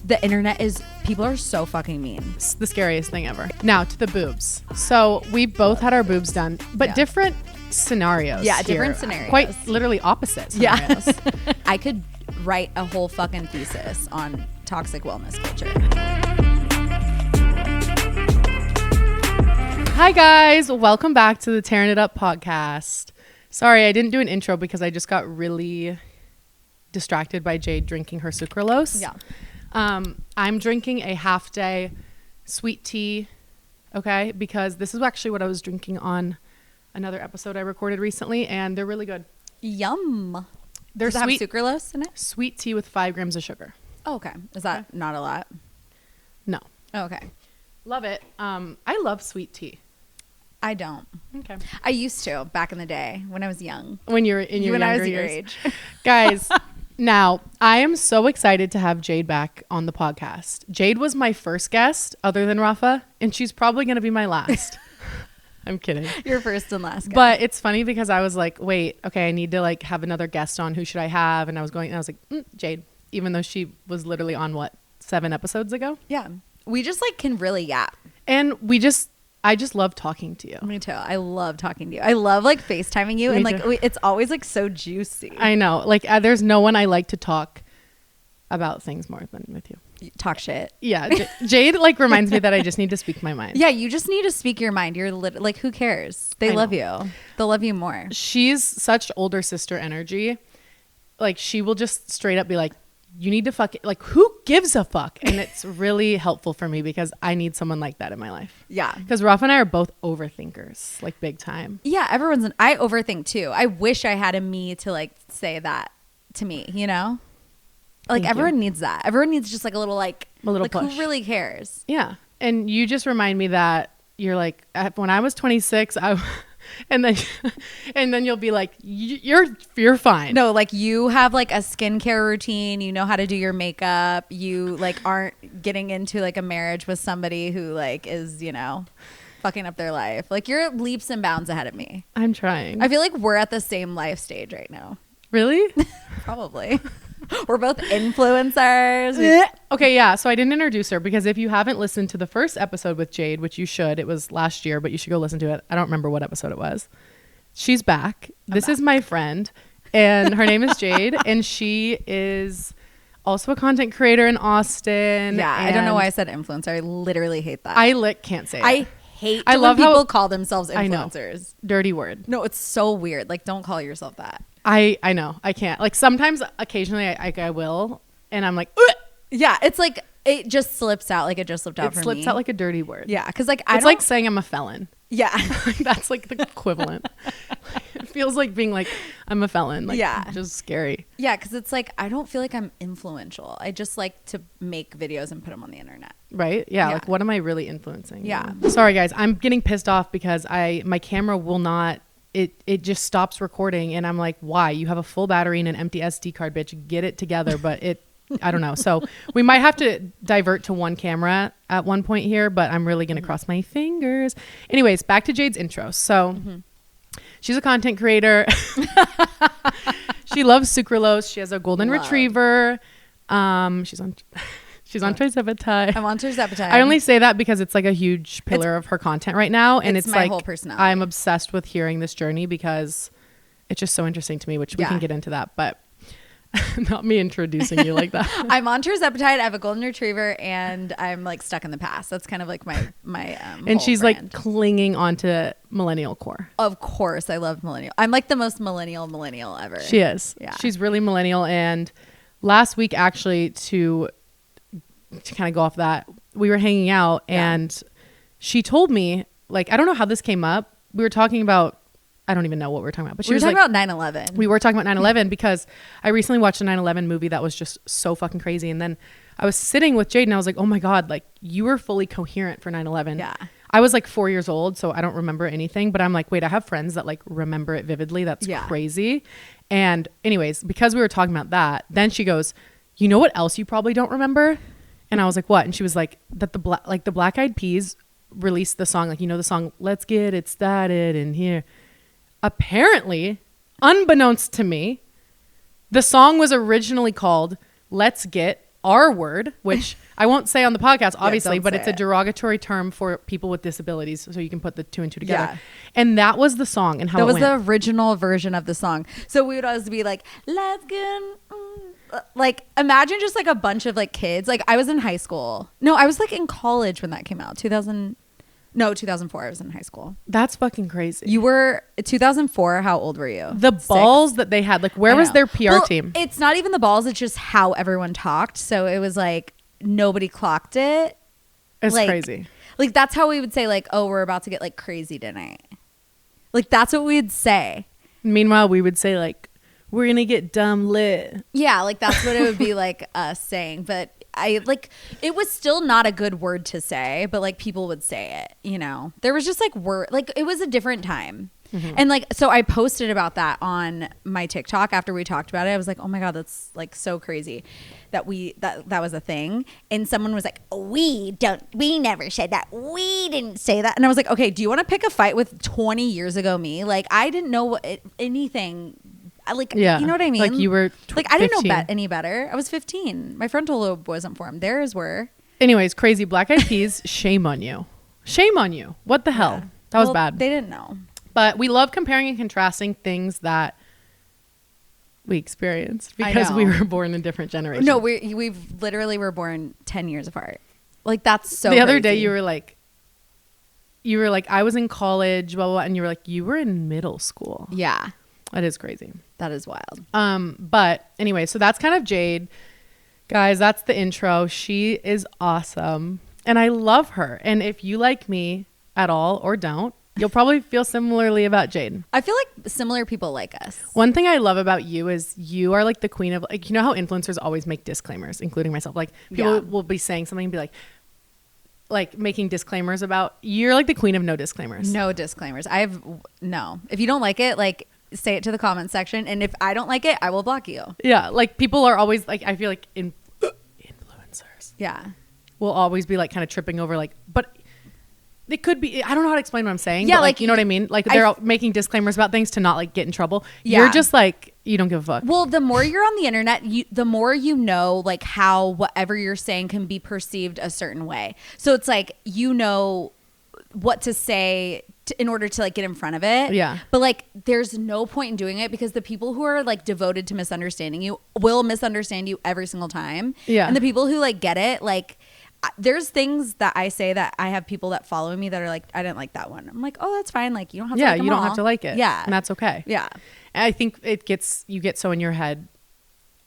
The internet is, people are so fucking mean. It's the scariest thing ever. Now to the boobs. So we both had our boobs done, but different scenarios. Yeah, here. different scenarios. Quite literally opposite scenarios. Yeah. I could write a whole fucking thesis on toxic wellness culture. Hi guys, welcome back to the Taryn It Up podcast. Sorry, I didn't do an intro because I just got really distracted by Jade drinking her sucralose. Yeah. I'm drinking a half day sweet tea, okay? Because this is actually what I was drinking on another episode I recorded recently, and they're really good. Yum. They're Does sweet, it have sucralose in it? sweet tea with 5 grams of sugar. Oh, okay. Is that not a lot? No. Oh, okay. Love it. I love sweet tea. I don't. Okay. I used to back in the day when I was young. When you're in your when younger I was your years. age. Guys, now I am so excited to have Jade back on the podcast. Jade was my first guest other than Rafa, and she's probably going to be my last. I'm kidding. Your first and last guest. But it's funny because I was like, wait, okay, I need to like have another guest on. Who should I have? And I was like, Jade, even though she was literally on 7 episodes ago. Yeah. We just like can really yap. And I just love talking to you. Me too. I love talking to you. I love like FaceTiming you. Me And like too. it's always like so juicy. I know. Like there's no one I like to talk about things more than with you. Talk shit. Yeah. Jade like reminds me that I just need to speak my mind. Yeah, you just need to speak your mind. You're like, who cares? They love you. They'll love you more. She's such older sister energy. Like she will just straight up be like, you need to like, who gives a fuck? And it's really helpful for me because I need someone like that in my life. Yeah. Because Rafa and I are both overthinkers, like big time. Yeah, I overthink too. I wish I had a me to like say that to me, you know? Like Thank everyone you. needs that. Everyone needs just like a little push. Who really cares? Yeah. And you just remind me that you're like, when I was 26, and then you'll be like, you're fine. No, like you have like a skincare routine. You know how to do your makeup. You like aren't getting into like a marriage with somebody who like is, you know, fucking up their life. Like you're leaps and bounds ahead of me. I'm trying. I feel like we're at the same life stage right now. Really? Probably. We're both influencers. Okay, yeah. So I didn't introduce her because if you haven't listened to the first episode with Jade, which you should, it was last year, but you should go listen to it. I don't remember what episode it was. She's back. This is my friend, and her name is Jade, and she is also a content creator in Austin. Yeah, I don't know why I said influencer. I literally hate that. Can't say it. I hate I love when people how- call themselves I know. influencers. Dirty word. No, it's so weird. Like, don't call yourself that. I know. I can't. Like sometimes, occasionally, I will, and I'm like, ugh! Yeah, it's like it just slips out. Like it just slipped out for me. It slips out like a dirty word. Yeah, because like it's like saying I'm a felon. Yeah, That's like the equivalent. It feels like being like I'm a felon. Like, yeah, just scary. Yeah, because it's like I don't feel like I'm influential. I just like to make videos and put them on the internet. Right? Yeah. Yeah. Like what am I really influencing? Yeah. Sorry guys, I'm getting pissed off because my camera will not. It just stops recording, and I'm like, why? You have a full battery and an empty SD card, bitch. Get it together. But I don't know. So we might have to divert to one camera at one point here, but I'm really going to cross my fingers. Anyways, back to Jade's intro. So she's a content creator. She loves sucralose. She has a golden retriever. She's on tirzepatide. I'm on tirzepatide. I only say that because it's like a huge pillar of her content right now, and it's my like whole personality. I'm obsessed with hearing this journey because it's just so interesting to me, which we can get into that, but not me introducing you like that. I'm on tirzepatide. I have a golden retriever, and I'm like stuck in the past. That's kind of like my and whole she's brand. like clinging onto millennial core. Of course, I love millennial. I'm like the most millennial ever. She is. Yeah. She's really millennial. And last week, actually, to kind of go off that, we were hanging out and she told me, like, I don't know how this came up. We were talking about, I don't even know what we were talking about, but she we were was talking like, about 9/11. we were talking about 9/11 because I recently watched a 9/11 movie that was just so fucking crazy. And then I was sitting with Jade and I was like, oh my God, like you were fully coherent for 9/11. Yeah. I was like 4 years old, so I don't remember anything, but I'm like, wait, I have friends that like remember it vividly. That's crazy. And anyways, because we were talking about that, then she goes, you know what else you probably don't remember? And I was like, what? And she was like, that the Black Eyed Peas released the song, like, you know, the song, Let's Get It Started in Here. Apparently, unbeknownst to me, the song was originally called Let's Get R word, which I won't say on the podcast, obviously, don't but say it's a it. derogatory term for people with disabilities. So you can put the 2 and 2 together. Yeah. And that was the song and how That it was went. the original version of the song. So we would always be like, let's get, like, imagine just like a bunch of like kids. Like I was in high school. No, I was like in college when that came out. 2004. I was in high school. That's fucking crazy. You were 2004. How old were you? The 6? balls that they had, like, where I was know. their PR Well, team? It's not even the balls. It's just how everyone talked. So it was like nobody clocked it. It's like, crazy. Like that's how we would say like, oh, we're about to get like crazy tonight. Like that's what we'd say. Meanwhile, we would say like, we're going to get dumb lit. Yeah, like that's what it would be like us saying. But I like it was still not a good word to say, but like people would say it, you know. There was just like word like it was a different time. And like so I posted about that on my TikTok after we talked about it. I was like, "Oh my god, that's like so crazy that that was a thing." And someone was like, we never said that. We didn't say that." And I was like, "Okay, do you want to pick a fight with 20 years ago me? Like I didn't know anything. Like, Yeah. you know what I mean? Like you were like I didn't 15. know any better. I was 15. My frontal lobe wasn't formed. Theirs were. Anyways, crazy Black Eyed Peas, shame on you. Shame on you. What the hell? Yeah. That was Well, bad. They didn't know. But we love comparing and contrasting things that we experienced I because we know. were born in different generations. No, we've literally were born 10 years apart. Like that's so the other day crazy. you were like, I was in college, blah, blah, blah, and you were like, you were in middle school. Yeah, That is crazy. that is wild. But anyway, so that's kind of Jade. Guys, that's the intro. She is awesome. And I love her. And if you like me at all or don't, you'll probably feel similarly about Jade. I feel like similar people like us. One thing I love about you is you are like the queen of, like, you know how influencers always make disclaimers, including myself. Like people Yeah. will be saying something and be like making disclaimers about, you're like the queen of no disclaimers. No disclaimers. No. If you don't like it, like say it to the comment section. And if I don't like it, I will block you. Yeah. Like people are always like, I feel like influencers Yeah. will always be like kind of tripping over like, but it could be, I don't know how to explain what I'm saying. Yeah, but, like, you know what I mean? Like they're making disclaimers about things to not like get in trouble. Yeah. You're just like, you don't give a fuck. Well, the more you're on the internet, the more you know, like how whatever you're saying can be perceived a certain way. So it's like, you know what to say in order to like get in front of it. Yeah. But like, there's no point in doing it because the people who are like devoted to misunderstanding you will misunderstand you every single time. Yeah. And the people who like get it, like, there's things that I say that I have people that follow me that are like, I didn't like that one. I'm like, oh, that's fine. Like, you don't have to like them you don't all. have to like it. Yeah. And that's okay. Yeah. And I think you get so in your head,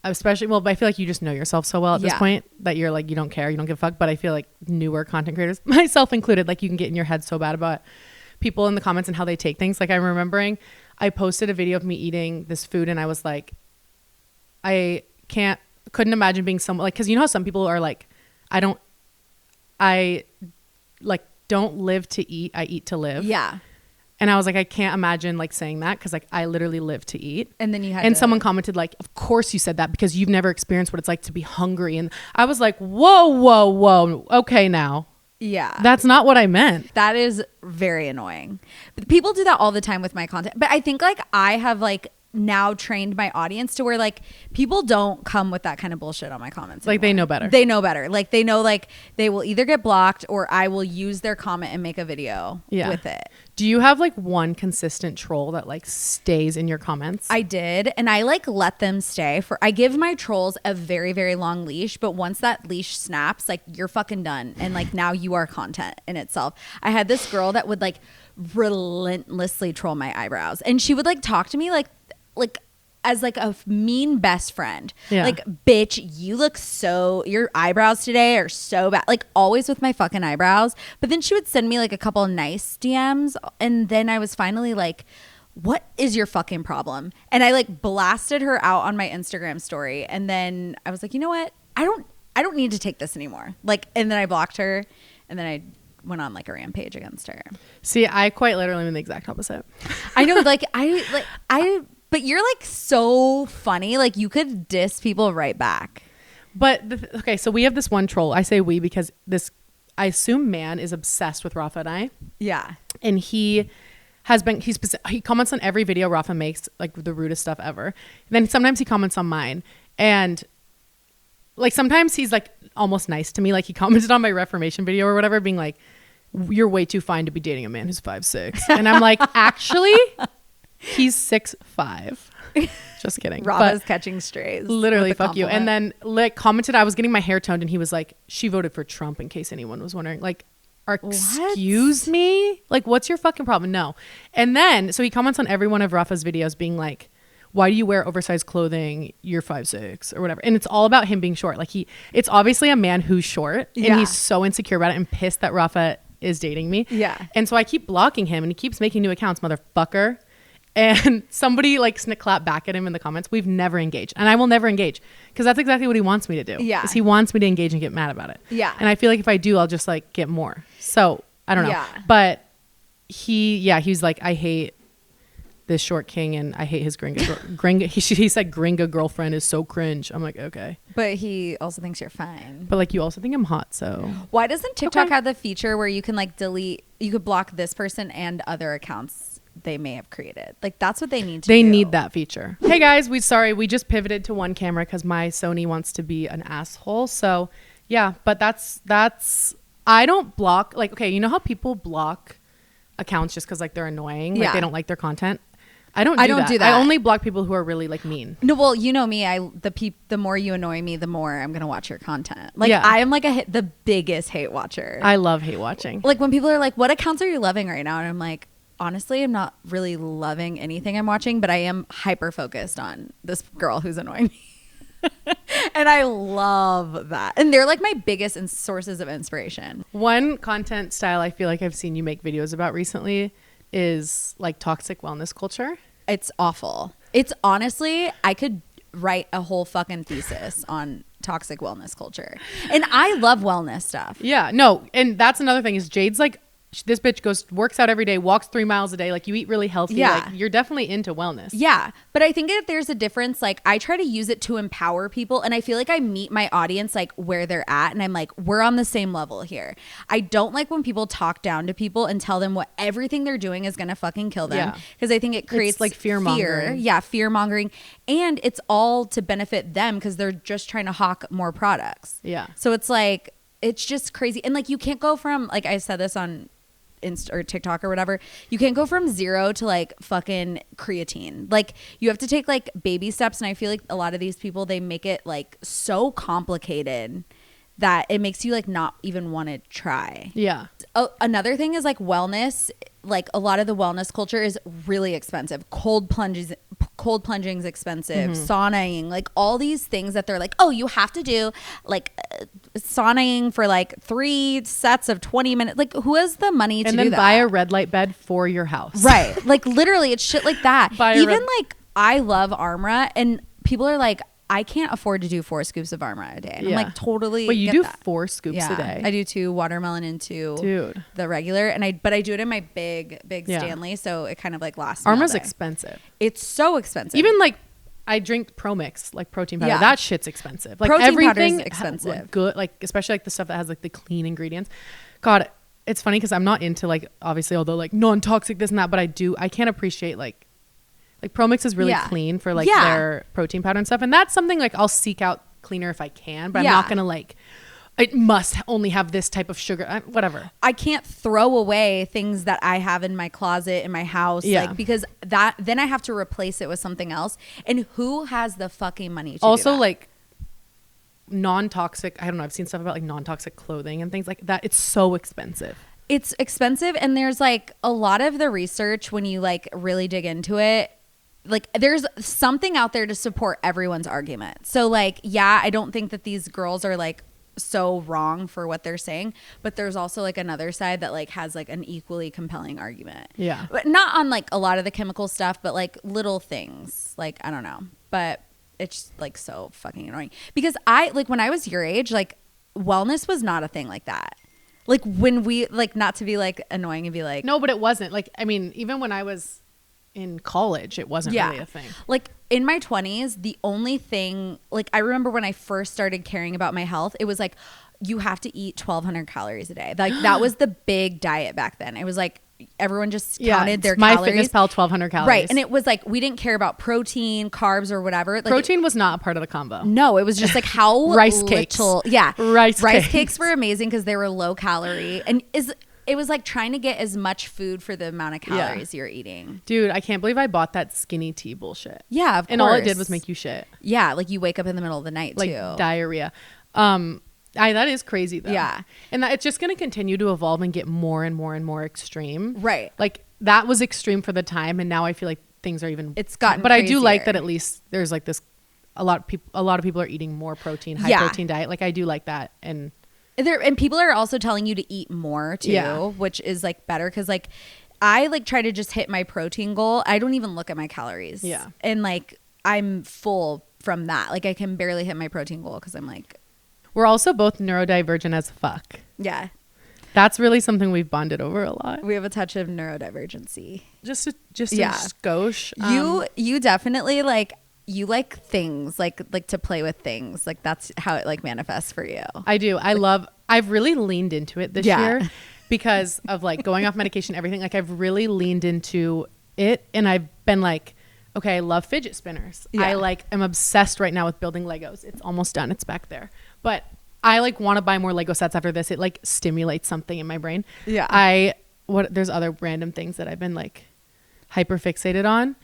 especially, well, but I feel like you just know yourself so well at this Yeah. point that you're like, you don't care, you don't give a fuck. But I feel like newer content creators, myself included, like you can get in your head so bad about people in the comments and how they take things. Like I'm remembering I posted a video of me eating this food and I was like, I couldn't imagine being someone like, cause you know how some people are like, I like don't live to eat, I eat to live. Yeah. And I was like, I can't imagine like saying that because like I literally live to eat. And then you had and to- someone commented like, of course you said that because you've never experienced what it's like to be hungry. And I was like, whoa. Okay, now. Yeah. That's not what I meant. That is very annoying. But people do that all the time with my content. But I think like I have like now trained my audience to where like people don't come with that kind of bullshit on my comments Like they anymore. know better. They know better. Like they know like they will either get blocked or I will use their comment and make a video with it. Do you have like one consistent troll that like stays in your comments? I did. And I like let them stay I give my trolls a very, very long leash. But once that leash snaps, like you're fucking done. And like now you are content in itself. I had this girl that would like relentlessly troll my eyebrows. And she would like talk to me like as like a mean best friend. Yeah. Like, bitch, your eyebrows today are so bad. Like always with my fucking eyebrows. But then she would send me like a couple nice DMs. And then I was finally like, what is your fucking problem? And I like blasted her out on my Instagram story. And then I was like, you know what? I don't need to take this anymore. Like, and then I blocked her and then I went on like a rampage against her. See, I quite literally am the exact opposite. I know, but you're like so funny. Like you could diss people right back. But okay, so we have this one troll. I say we because I assume man is obsessed with Rafa and I. Yeah. And he comments on every video Rafa makes, like the rudest stuff ever. And then sometimes he comments on mine. And like sometimes he's like almost nice to me. Like he commented on my reformation video or whatever, being like, you're way too fine to be dating a man who's 5'6". And I'm like, actually, he's 6'5". Just kidding. Rafa's catching strays. Literally, fuck you. And then like commented, I was getting my hair toned and he was like, she voted for Trump, in case anyone was wondering. Like, excuse me? Like, what's your fucking problem? No. And then, so he comments on every one of Rafa's videos being like, why do you wear oversized clothing? You're 5'6" or whatever. And it's all about him being short. Like it's obviously a man who's short and he's so insecure about it and pissed that Rafa is dating me. Yeah. And so I keep blocking him and he keeps making new accounts, motherfucker. And somebody like clapped back at him in the comments. We've never engaged. And I will never engage because that's exactly what he wants me to do. Yeah. Because he wants me to engage and get mad about it. Yeah. And I feel like if I do, I'll just like get more. So I don't know. Yeah. But he's like, I hate this short king and I hate his gringa. He said gringa girlfriend is so cringe. I'm like, okay. But he also thinks you're fine. But like you also think I'm hot, so. Why doesn't TikTok have the feature where you can like delete, you could block this person and other accounts they may have created? Like that's what they need to do. They need that feature. Hey guys, we just pivoted to one camera because my Sony wants to be an asshole. So yeah, but that's I don't block, like, okay, you know how people block accounts just because like they're annoying, like they don't like their content. I don't do that. I only block people who are really like mean. No, well, you know me. The more you annoy me, the more I'm gonna watch your content. Like I am like the biggest hate watcher. I love hate watching. Like when people are like, "What accounts are you loving right now?" and I'm like, honestly, I'm not really loving anything I'm watching, but I am hyper focused on this girl who's annoying me. And I love that. And they're like my biggest sources of inspiration. One content style I feel like I've seen you make videos about recently is like toxic wellness culture. It's awful. It's honestly, I could write a whole fucking thesis on toxic wellness culture. And I love wellness stuff. Yeah, no. And that's another thing is Jade's like, this bitch works out every day, walks 3 miles a day. Like you eat really healthy. Yeah. Like you're definitely into wellness. Yeah. But I think that there's a difference. Like I try to use it to empower people. And I feel like I meet my audience like where they're at. And I'm like, we're on the same level here. I don't like when people talk down to people and tell them what everything they're doing is going to fucking kill them. Because I think it creates it's like fear mongering. Yeah. Fear mongering. And it's all to benefit them because they're just trying to hawk more products. Yeah. So it's like, it's just crazy. And like, you can't go from, like I said this on Insta or TikTok or whatever, you can't go from 0 to like fucking creatine. Like you have to take like baby steps. And I feel like a lot of these people, they make it like so complicated that it makes you like not even want to try. Yeah. Oh, another thing is like wellness. Like a lot of the wellness culture is really expensive. Cold plunging is expensive. Saunaing, like all these things that they're like, oh, you have to do like saunaing for like 3 sets of 20 minutes. Like who has the money to do that? And then buy a red light bed for your house. Right. Like literally it's shit like that. Even like I love Armra and people are like, I can't afford to do 4 scoops of Armra a day. And I'm like, totally. But you do that. 4 scoops a day. I do 2 watermelon and 2 the regular. And but I do it in my big Stanley. So it kind of like lasts. Armra's expensive. It's so expensive. Even like I drink Pro Mix, like protein powder. That shit's expensive. Like protein everything expensive. Good. Like especially like the stuff that has like the clean ingredients. God, it's funny because I'm not into like obviously although like non-toxic this and that, but I can't appreciate like Pro Mix is really clean for like their protein powder and stuff. And that's something like I'll seek out cleaner if I can, but I'm not going to like, it must only have this type of sugar, whatever. I can't throw away things that I have in my closet, in my house, like because then I have to replace it with something else. And who has the fucking money to also do that? Like non-toxic, I don't know, I've seen stuff about like non-toxic clothing and things like that. It's so expensive. It's expensive. And there's like a lot of the research when you like really dig into it, like there's something out there to support everyone's argument. So like, yeah, I don't think that these girls are like so wrong for what they're saying, but there's also like another side that like has like an equally compelling argument. Yeah. But not on like a lot of the chemical stuff, but like little things, like, I don't know, but it's like so fucking annoying because when I was your age, like wellness was not a thing like that. Like when we like, not to be like annoying and be like, no, but it wasn't like, I mean, even when I was in college, it wasn't really a thing. Like in my 20s, the only thing, like I remember when I first started caring about my health, it was like, you have to eat 1,200 calories a day. Like that was the big diet back then. It was like everyone just counted their my calories. MyFitnessPal 1,200 calories. Right. And it was like, we didn't care about protein, carbs, or whatever. Like, protein was not a part of the combo. No, it was just like how rice cakes. Yeah. Rice cakes were amazing because they were low calorie. And it was like trying to get as much food for the amount of calories you're eating. Dude, I can't believe I bought that skinny tea bullshit. Yeah, of course. And all it did was make you shit. Yeah, like you wake up in the middle of the night like too. Diarrhea. That is crazy though. Yeah. And that it's just going to continue to evolve and get more and more and more extreme. Right. Like that was extreme for the time, and now I feel like things are even. It's gotten. But crazier. I do like that at least there's like this. A lot of people are eating more protein, high protein diet. Like I do like that, and people are also telling you to eat more too, which is like better because like I like try to just hit my protein goal. I don't even look at my calories. Yeah. And like I'm full from that. Like I can barely hit my protein goal because I'm like. We're also both neurodivergent as fuck. Yeah. That's really something we've bonded over a lot. We have a touch of neurodivergency. Just a skosh. You definitely like, you like things like to play with things. Like that's how it like manifests for you. I do. I've really leaned into it this year because of like going off medication, everything. Like I've really leaned into it, and I've been like, okay, I love fidget spinners. I am obsessed right now with building Legos. It's almost done. It's back there. But I like want to buy more Lego sets after this. It like stimulates something in my brain. Yeah. There's other random things that I've been like hyper fixated on.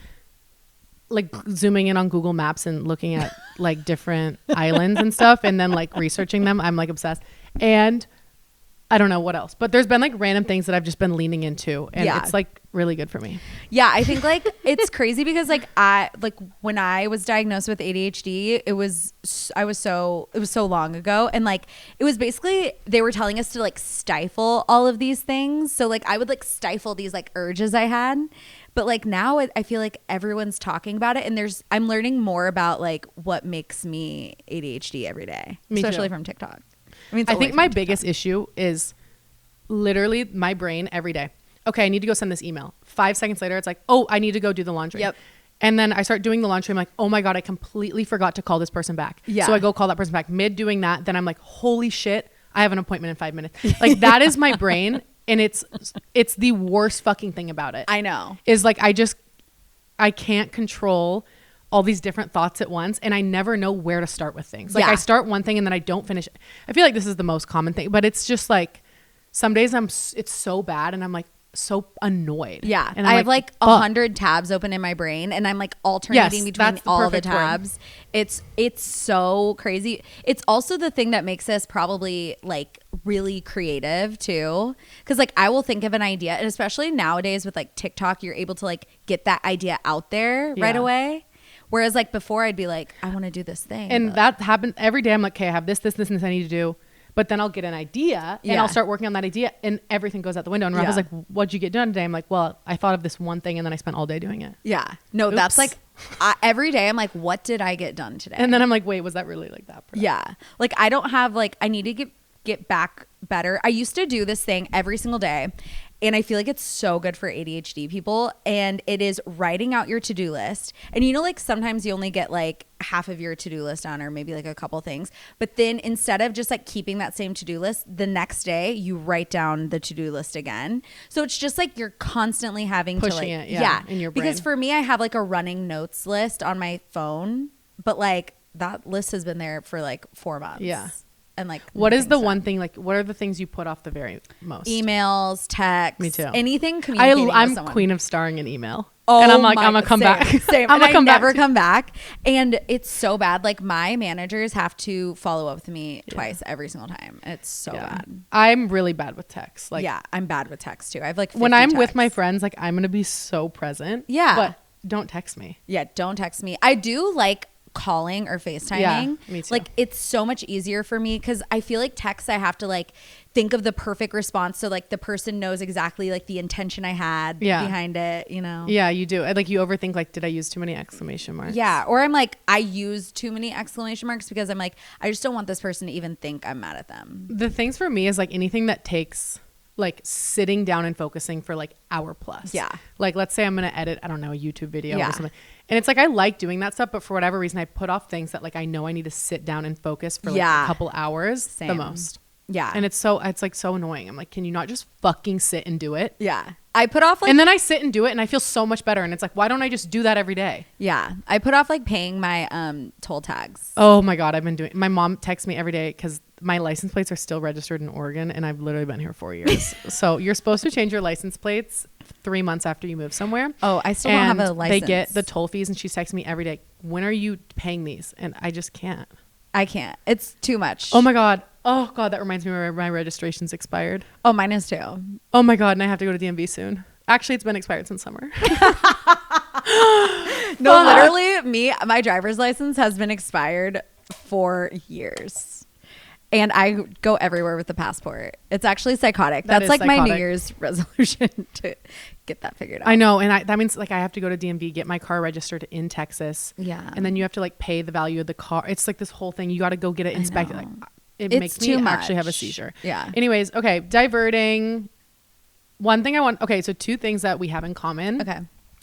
Like zooming in on Google Maps and looking at like different islands and stuff, and then like researching them. I'm like obsessed. And I don't know what else, but there's been like random things that I've just been leaning into, and it's like really good for me. Yeah, I think like it's crazy because like when I was diagnosed with ADHD, it was so long ago, and like it was basically they were telling us to like stifle all of these things. So like I would like stifle these like urges I had, but like now I feel like everyone's talking about it, and I'm learning more about like what makes me ADHD every day, especially from TikTok. I think my biggest issue is literally my brain every day. Okay, I need to go send this email. 5 seconds later, it's like, oh, I need to go do the laundry. Yep. And then I start doing the laundry. I'm like, oh my God, I completely forgot to call this person back. Yeah. So I go call that person back mid doing that. Then I'm like, holy shit, I have an appointment in 5 minutes. Like that is my brain. And it's the worst fucking thing about it. I know. Is like, I can't control all these different thoughts at once, and I never know where to start with things. Like I start one thing and then I don't finish it. I feel like this is the most common thing, but it's just like some days it's so bad and I'm like so annoyed. Yeah. And I have like 100 tabs open in my brain, and I'm like alternating between all the tabs. It's so crazy. It's also the thing that makes us probably like really creative too, because like I will think of an idea, and especially nowadays with like TikTok, you're able to like get that idea out there right away. Whereas like before I'd be like, I want to do this thing. And that happened every day. I'm like, okay, I have this, and this I need to do. But then I'll get an idea and I'll start working on that idea, and everything goes out the window. And Rafa's like, what'd you get done today? I'm like, well, I thought of this one thing and then I spent all day doing it. Yeah. No, Oops. That's like every day I'm like, what did I get done today? And then I'm like, wait, was that really like that? Yeah. Like I don't have like, I need to get back better. I used to do this thing every single day, and I feel like it's so good for ADHD people, and it is writing out your to-do list. And you know, like sometimes you only get like half of your to-do list done, or maybe like a couple things, but then instead of just like keeping that same to-do list, the next day you write down the to-do list again. So it's just like you're constantly having pushing to like it in your brain. Because for me, I have like a running notes list on my phone, but like that list has been there for like 4 months. Yeah. And like, what is the one thing, like, what are the things you put off the very most? Emails, texts. Me too. Anything communicating I'm with someone. queen of starring an email. Oh, and I'm like, I'm gonna come back. Same. I'm gonna never come back. And it's so bad. Like my managers have to follow up with me twice every single time. It's so bad. I'm really bad with text. Like, I'm bad with text too. I have like 50 when I'm texts. with my friends, like I'm gonna be so present. Yeah. But don't text me. Yeah, don't text me. I do like calling or FaceTiming. Yeah, me too. Like it's so much easier for me because I feel like text I have to like think of the perfect response, so like the person knows exactly like the intention I had behind it, you know. Yeah, you do. Like you overthink, like, did I use too many exclamation marks? Yeah, or I'm like, I use too many exclamation marks because I'm like, I just don't want this person to even think I'm mad at them. The things for me is like anything that takes like sitting down and focusing for like hour plus. Yeah. Like let's say I'm gonna edit, I don't know, a YouTube video or something. And it's like I like doing that stuff, but for whatever reason I put off things that like I know I need to sit down and focus for like a couple hours the most. Yeah. And it's like so annoying. I'm like, can you not just fucking sit and do it? Yeah. I put off like, and then I sit and do it and I feel so much better. And it's like, why don't I just do that every day? yeah, I put off like paying my toll tags. Oh my God. My mom texts me every day because my license plates are still registered in Oregon and I've literally been here 4 years. So you're supposed to change your license plates 3 months after you move somewhere. Oh, I still don't have a license. They get the toll fees and she texts me every day. When are you paying these? And I just can't. I can't. It's too much. Oh my God. Oh God. That reminds me where my registration's expired. Oh, mine is too. Oh my God. And I have to go to DMV soon. Actually, it's been expired since summer. No, literally my driver's license has been expired for years. And I go everywhere with the passport. It's actually psychotic. That's like psychotic. My New Year's resolution to get that figured out. I know. And that means like I have to go to DMV, get my car registered in Texas. Yeah. And then you have to like pay the value of the car. It's like this whole thing. You got to go get it inspected. Like, it makes me actually have a seizure. Yeah. Anyways. Okay. Diverting. One thing so 2 things that we have in common. Okay.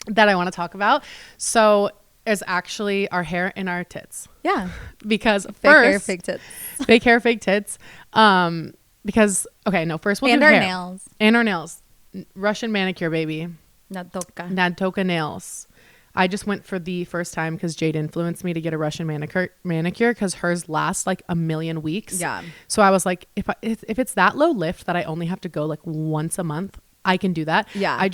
That I want to talk about. So is actually our hair and our tits. Yeah. Because fake hair, fake tits. Fake hair, fake tits. Because first we'll do hair. Nails. And our nails. Russian manicure, baby. Nadtoka nails. I just went for the first time because Jade influenced me to get a Russian manicure because hers lasts like a million weeks. Yeah. So I was like, if it's that low lift that I only have to go like once a month, I can do that. Yeah.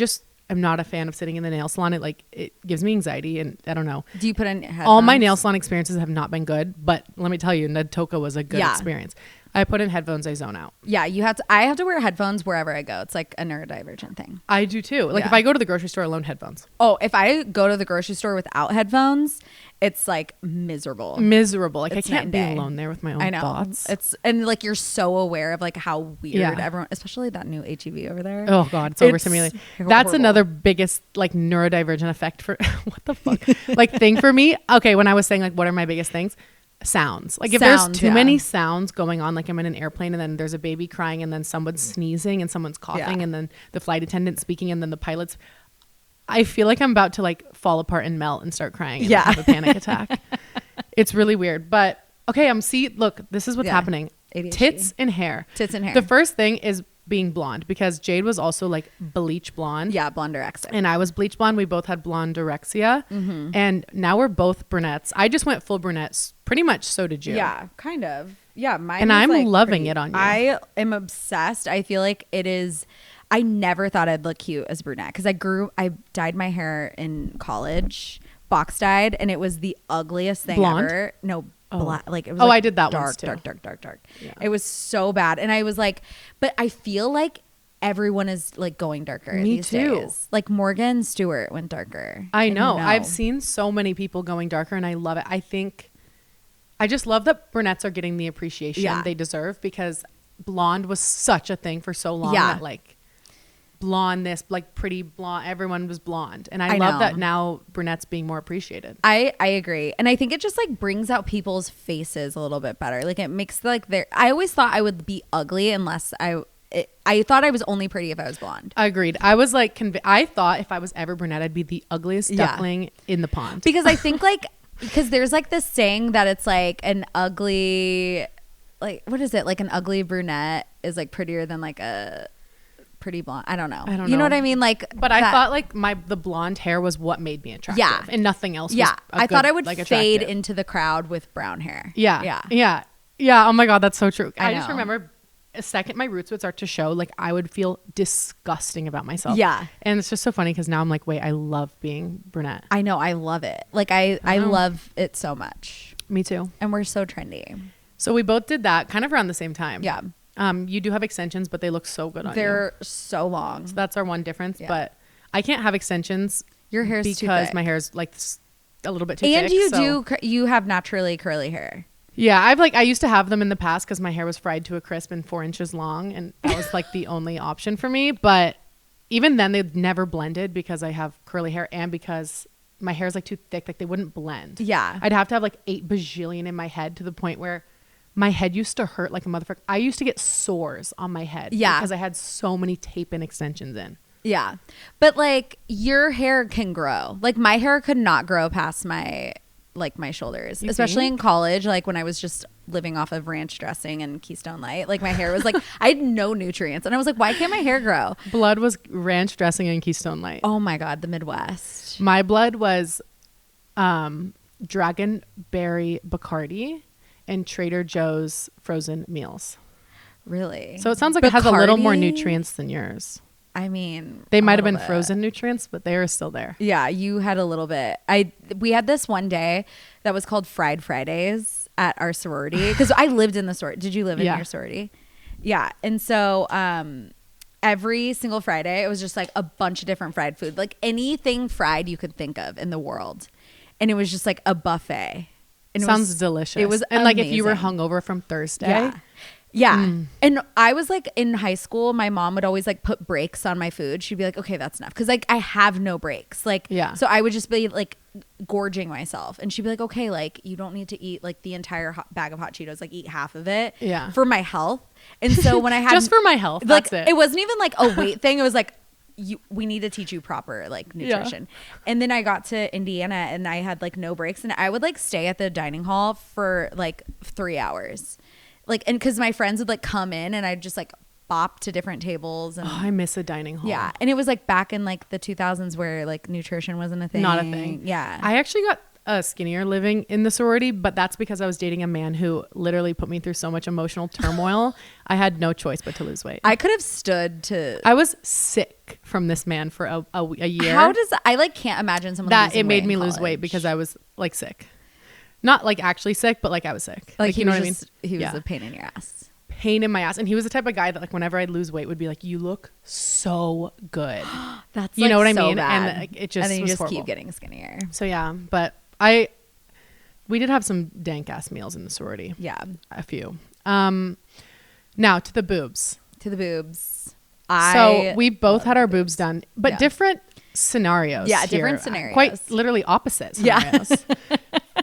I'm not a fan of sitting in the nail salon. It gives me anxiety and I don't know. Do you put in headphones? All my nail salon experiences have not been good, but let me tell you, Nadtoka was a good experience. I put in headphones, I zone out. Yeah, I have to wear headphones wherever I go. It's like a neurodivergent thing. I do too. Like if I go to the grocery store alone, headphones. Oh, if I go to the grocery store without headphones, it's like miserable. Like I can't be alone there with my own thoughts. And like you're so aware of like how weird everyone, especially that new HEV over there. Oh God, it's overstimulating. That's another biggest like neurodivergent effect for what the fuck like thing for me. Okay, when I was saying like what are my biggest things? Sounds. Like if there's too many sounds going on, like I'm in an airplane and then there's a baby crying and then someone's sneezing and someone's coughing and then the flight attendant speaking and then the pilots, I feel like I'm about to like fall apart and melt and start crying and have a panic attack. It's really weird. But okay, look, this is what's happening. ADHD. Tits and hair. The first thing is being blonde because Jade was also like bleach blonde. Yeah, blonderexic. And I was bleach blonde. We both had blonderexia. Mm-hmm. And now we're both brunettes. I just went full brunette. Pretty much so did you. Yeah, kind of. Yeah, mine. And I'm like loving it on you. I am obsessed. I feel like it is. I never thought I'd look cute as brunette because I dyed my hair in college, box dyed, and it was the ugliest thing ever. No, black. Like it was. I did that dark, once too. Dark. Yeah. It was so bad, and I was like, but I feel like everyone is like going darker. Me these too. Days. Like Morgan Stewart went darker. I know. I've seen so many people going darker, and I love it. I just love that brunettes are getting the appreciation they deserve because blonde was such a thing for so long that like blondness, like pretty blonde, everyone was blonde. And I love that now brunettes being more appreciated. I agree. And I think it just like brings out people's faces a little bit better. Like it makes like I always thought I would be ugly unless I thought I was only pretty if I was blonde. Agreed. I was like, I thought if I was ever brunette, I'd be the ugliest duckling in the pond. Because I think like, because there's like this saying that it's like an ugly, like, what is it? Like an ugly brunette is like prettier than like a pretty blonde. I don't know. You know what I mean? Like, but I thought like the blonde hair was what made me attractive. Yeah. And nothing else. Yeah. I thought I would fade into the crowd with brown hair. Yeah. Oh my God. That's so true. I just remember a second my roots would start to show, like I would feel disgusting about myself. Yeah. And it's just so funny because now I'm like, wait, I love being brunette. I know. I love it. Like I love it so much. Me too. And we're so trendy. So we both did that kind of around the same time. Yeah. You do have extensions, but they look so good on you. They're so long. So that's our one difference. Yeah. But I can't have extensions. Your hair's too thick. Because my hair's like a little bit too thick. And you have naturally curly hair. Yeah, I used to have them in the past because my hair was fried to a crisp and 4 inches long, and that was like the only option for me. But even then, they'd never blended because I have curly hair and because my hair is like too thick, like they wouldn't blend. Yeah, I'd have to have like 8 bajillion in my head to the point where my head used to hurt like a motherfucker. I used to get sores on my head. Yeah, because I had so many tape and extensions in. Yeah, but like your hair can grow. Like my hair could not grow past my shoulders, especially in college. Like when I was just living off of ranch dressing and Keystone Light. Like my hair was like, I had no nutrients. And I was like, why can't my hair grow? Blood was ranch dressing and Keystone Light. Oh my God, the Midwest. My blood was Dragonberry Bacardi and Trader Joe's frozen meals. Really? So it sounds like it has a little more nutrients than yours. I mean, they might have been frozen nutrients, but they are still there. Yeah, you had a little bit. We had this one day that was called Fried Fridays at our sorority because I lived in the sorority. Did you live in your sorority? Yeah, and so every single Friday it was just like a bunch of different fried food, like anything fried you could think of in the world, and it was just like a buffet. And sounds delicious. It was and amazing. like if you were hungover from Thursday. Yeah. Yeah. And I was like in high school, my mom would always like put breaks on my food. She'd be like, okay, that's enough. Cause like I have no breaks. Like, so I would just be like gorging myself and she'd be like, okay, like you don't need to eat like the entire bag of hot Cheetos, like eat half of it for my health. And so when I had just for my health, like, that's it. It wasn't even like a weight thing. It was like, we need to teach you proper like nutrition. And then I got to Indiana and I had like no breaks and I would like stay at the dining hall for like 3 hours. Like, and cause my friends would like come in and I'd just like bop to different tables. And I miss a dining hall. Yeah. And it was like back in like the 2000s where like nutrition wasn't a thing. Not a thing. Yeah. I actually got skinnier living in the sorority, but that's because I was dating a man who literally put me through so much emotional turmoil. I had no choice but to lose weight. I could have stood to. I was sick from this man for a year. How does I like can't imagine someone that it made weight me in lose college. weight because I was like sick. Not like actually sick, but like I was sick. Like you know what I mean? He was a pain in your ass. Pain in my ass. And he was the type of guy that like whenever I'd lose weight would be like, you look so good. That's you like know what so I mean? bad. And it just and then you was just horrible. keep getting skinnier. So yeah, but we did have some dank ass meals in the sorority. Yeah. A few. Now to the boobs. To the boobs. So we both had our boobs done, but different scenarios. Yeah, here. different scenarios. Quite literally opposite scenarios. Yeah.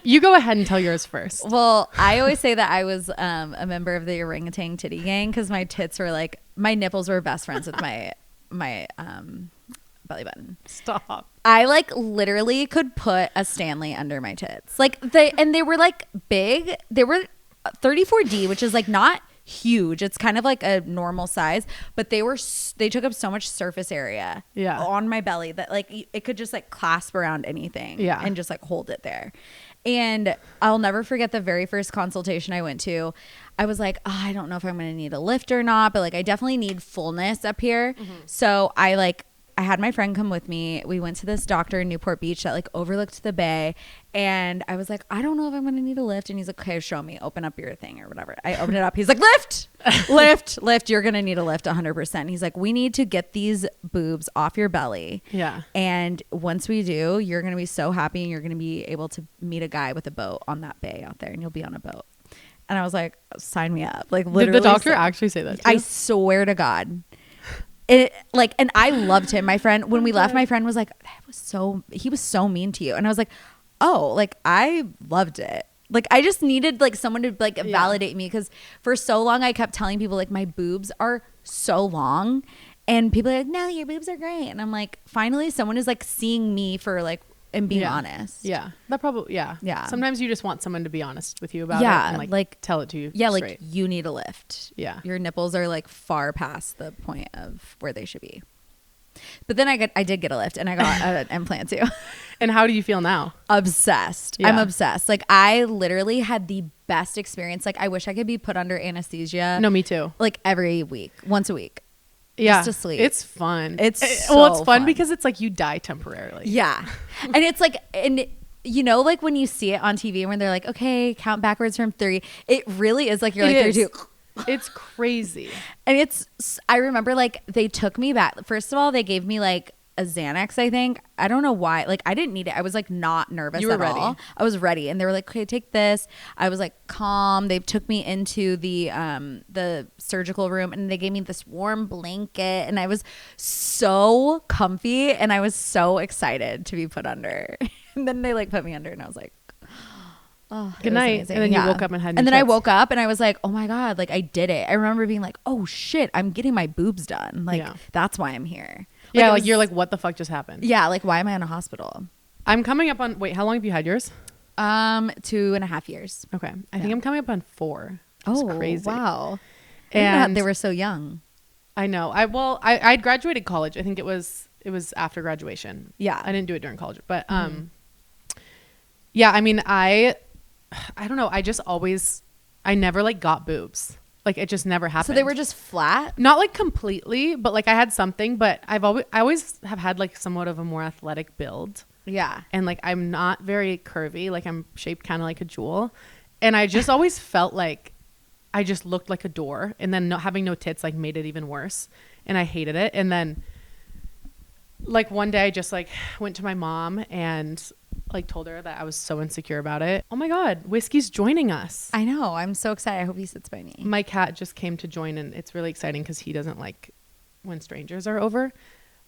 You go ahead and tell yours first. Well, I always say that I was a member of the orangutan titty gang because my tits were like, my nipples were best friends with my belly button. Stop. I like literally could put a Stanley under my tits. Like they were like big. They were 34D, which is like not huge. It's kind of like a normal size, but they took up so much surface area on my belly that like it could just like clasp around anything and just like hold it there. And I'll never forget the very first consultation I went to. I was like, I don't know if I'm going to need a lift or not, but like I definitely need fullness up here. Mm-hmm. So I had my friend come with me. We went to this doctor in Newport Beach that like overlooked the bay. And I was like, I don't know if I'm going to need a lift. And he's like, okay, show me, open up your thing or whatever. I opened it up. He's like, lift. You're going to need a lift 100%. He's like, we need to get these boobs off your belly. Yeah. And once we do, you're going to be so happy and you're going to be able to meet a guy with a boat on that bay out there and you'll be on a boat. And I was like, sign me up. Like literally. Did the doctor actually say that to you? I swear to God. And I loved him. My friend, when we left, my friend was like, he was so mean to you. And I was like, oh, like I loved it. Like I just needed like someone to like validate me because for so long I kept telling people like my boobs are so long and people are like, no, your boobs are great. And I'm like, finally someone is like seeing me for like and being honest. Yeah. That probably, yeah. Sometimes you just want someone to be honest with you about it and like tell it to you. Yeah. straight. Like you need a lift. Yeah. Your nipples are like far past the point of where they should be. But then I did get a lift and I got an implant too. And how do you feel now? Obsessed. Yeah. I'm obsessed. Like I literally had the best experience. Like I wish I could be put under anesthesia. No, me too. Like every week, once a week. Yeah. Just to sleep. It's fun. It's fun because it's like you die temporarily. Yeah. And it's like, and you know, like when you see it on TV when they're like, okay, count backwards from 3, it really is like, you're like 32. It's crazy. And I remember like they took me back. First of all, they gave me like a Xanax, I think. I don't know why. Like I didn't need it. I was like not nervous at all. I was ready. And they were like, okay, take this. I was like calm. They took me into the surgical room and they gave me this warm blanket and I was so comfy and I was so excited to be put under. And then they like put me under and I was like, oh, good night. And then you woke up and had and then I woke up and I was like, oh my God, like I did it. I remember being like, oh shit, I'm getting my boobs done. Like that's why I'm here. Yeah, like you're like, what the fuck just happened? Yeah, like why am I in a hospital? I'm coming up on, wait, how long have you had yours? 2.5 years. Okay. I think I'm coming up on 4. It's crazy. Wow. And they were so young. I know. I'd graduated college. I think it was after graduation. Yeah. I didn't do it during college, but yeah, I mean, I don't know. I never like got boobs. Like it just never happened. So they were just flat? Not like completely, but like I had something, but I always have had like somewhat of a more athletic build. Yeah. And like I'm not very curvy. Like I'm shaped kind of like a jewel. And I just always felt like I just looked like a door, and then having no tits like made it even worse, and I hated it. And then like one day I just like went to my mom and like told her that I was so insecure about it. Oh my God, Whiskey's joining us. I know. I'm so excited. I hope he sits by me. My cat just came to join, and it's really exciting because he doesn't like when strangers are over.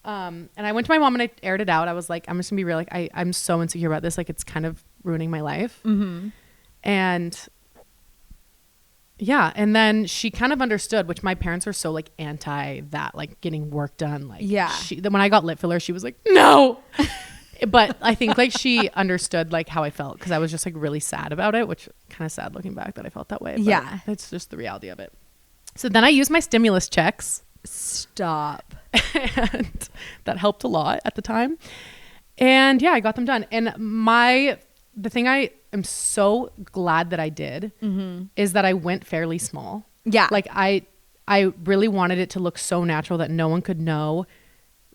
And I went to my mom and I aired it out. I was like, I'm just gonna be real. Like I'm so insecure about this. Like it's kind of ruining my life. Mm-hmm. And yeah, and then she kind of understood, which my parents are so like anti that, like getting work done. Like yeah, when I got lip filler, she was like, no. But I think like she understood like how I felt, because I was just like really sad about it, which kind of sad looking back that I felt that way. But yeah, it's just the reality of it. So then I used my stimulus checks. Stop. And that helped a lot at the time. And yeah, I got them done. And the thing I am so glad that I did is that I went fairly small. Yeah. Like I really wanted it to look so natural that no one could know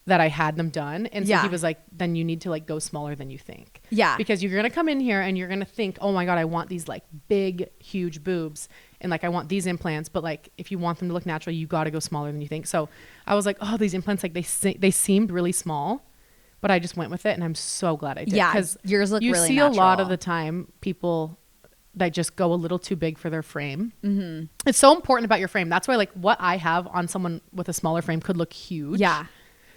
that I had them done. And so he was like, then you need to like go smaller than you think. Yeah. Because you're going to come in here and you're going to think, oh my God, I want these like big, huge boobs. And like, I want these implants, but like, if you want them to look natural, you got to go smaller than you think. So I was like, oh, these implants, like they seemed really small, but I just went with it. And I'm so glad I did. Yeah. Because yours look really natural. You see a lot of the time people that just go a little too big for their frame. Mm-hmm. It's so important about your frame. That's why like what I have on someone with a smaller frame could look huge. Yeah.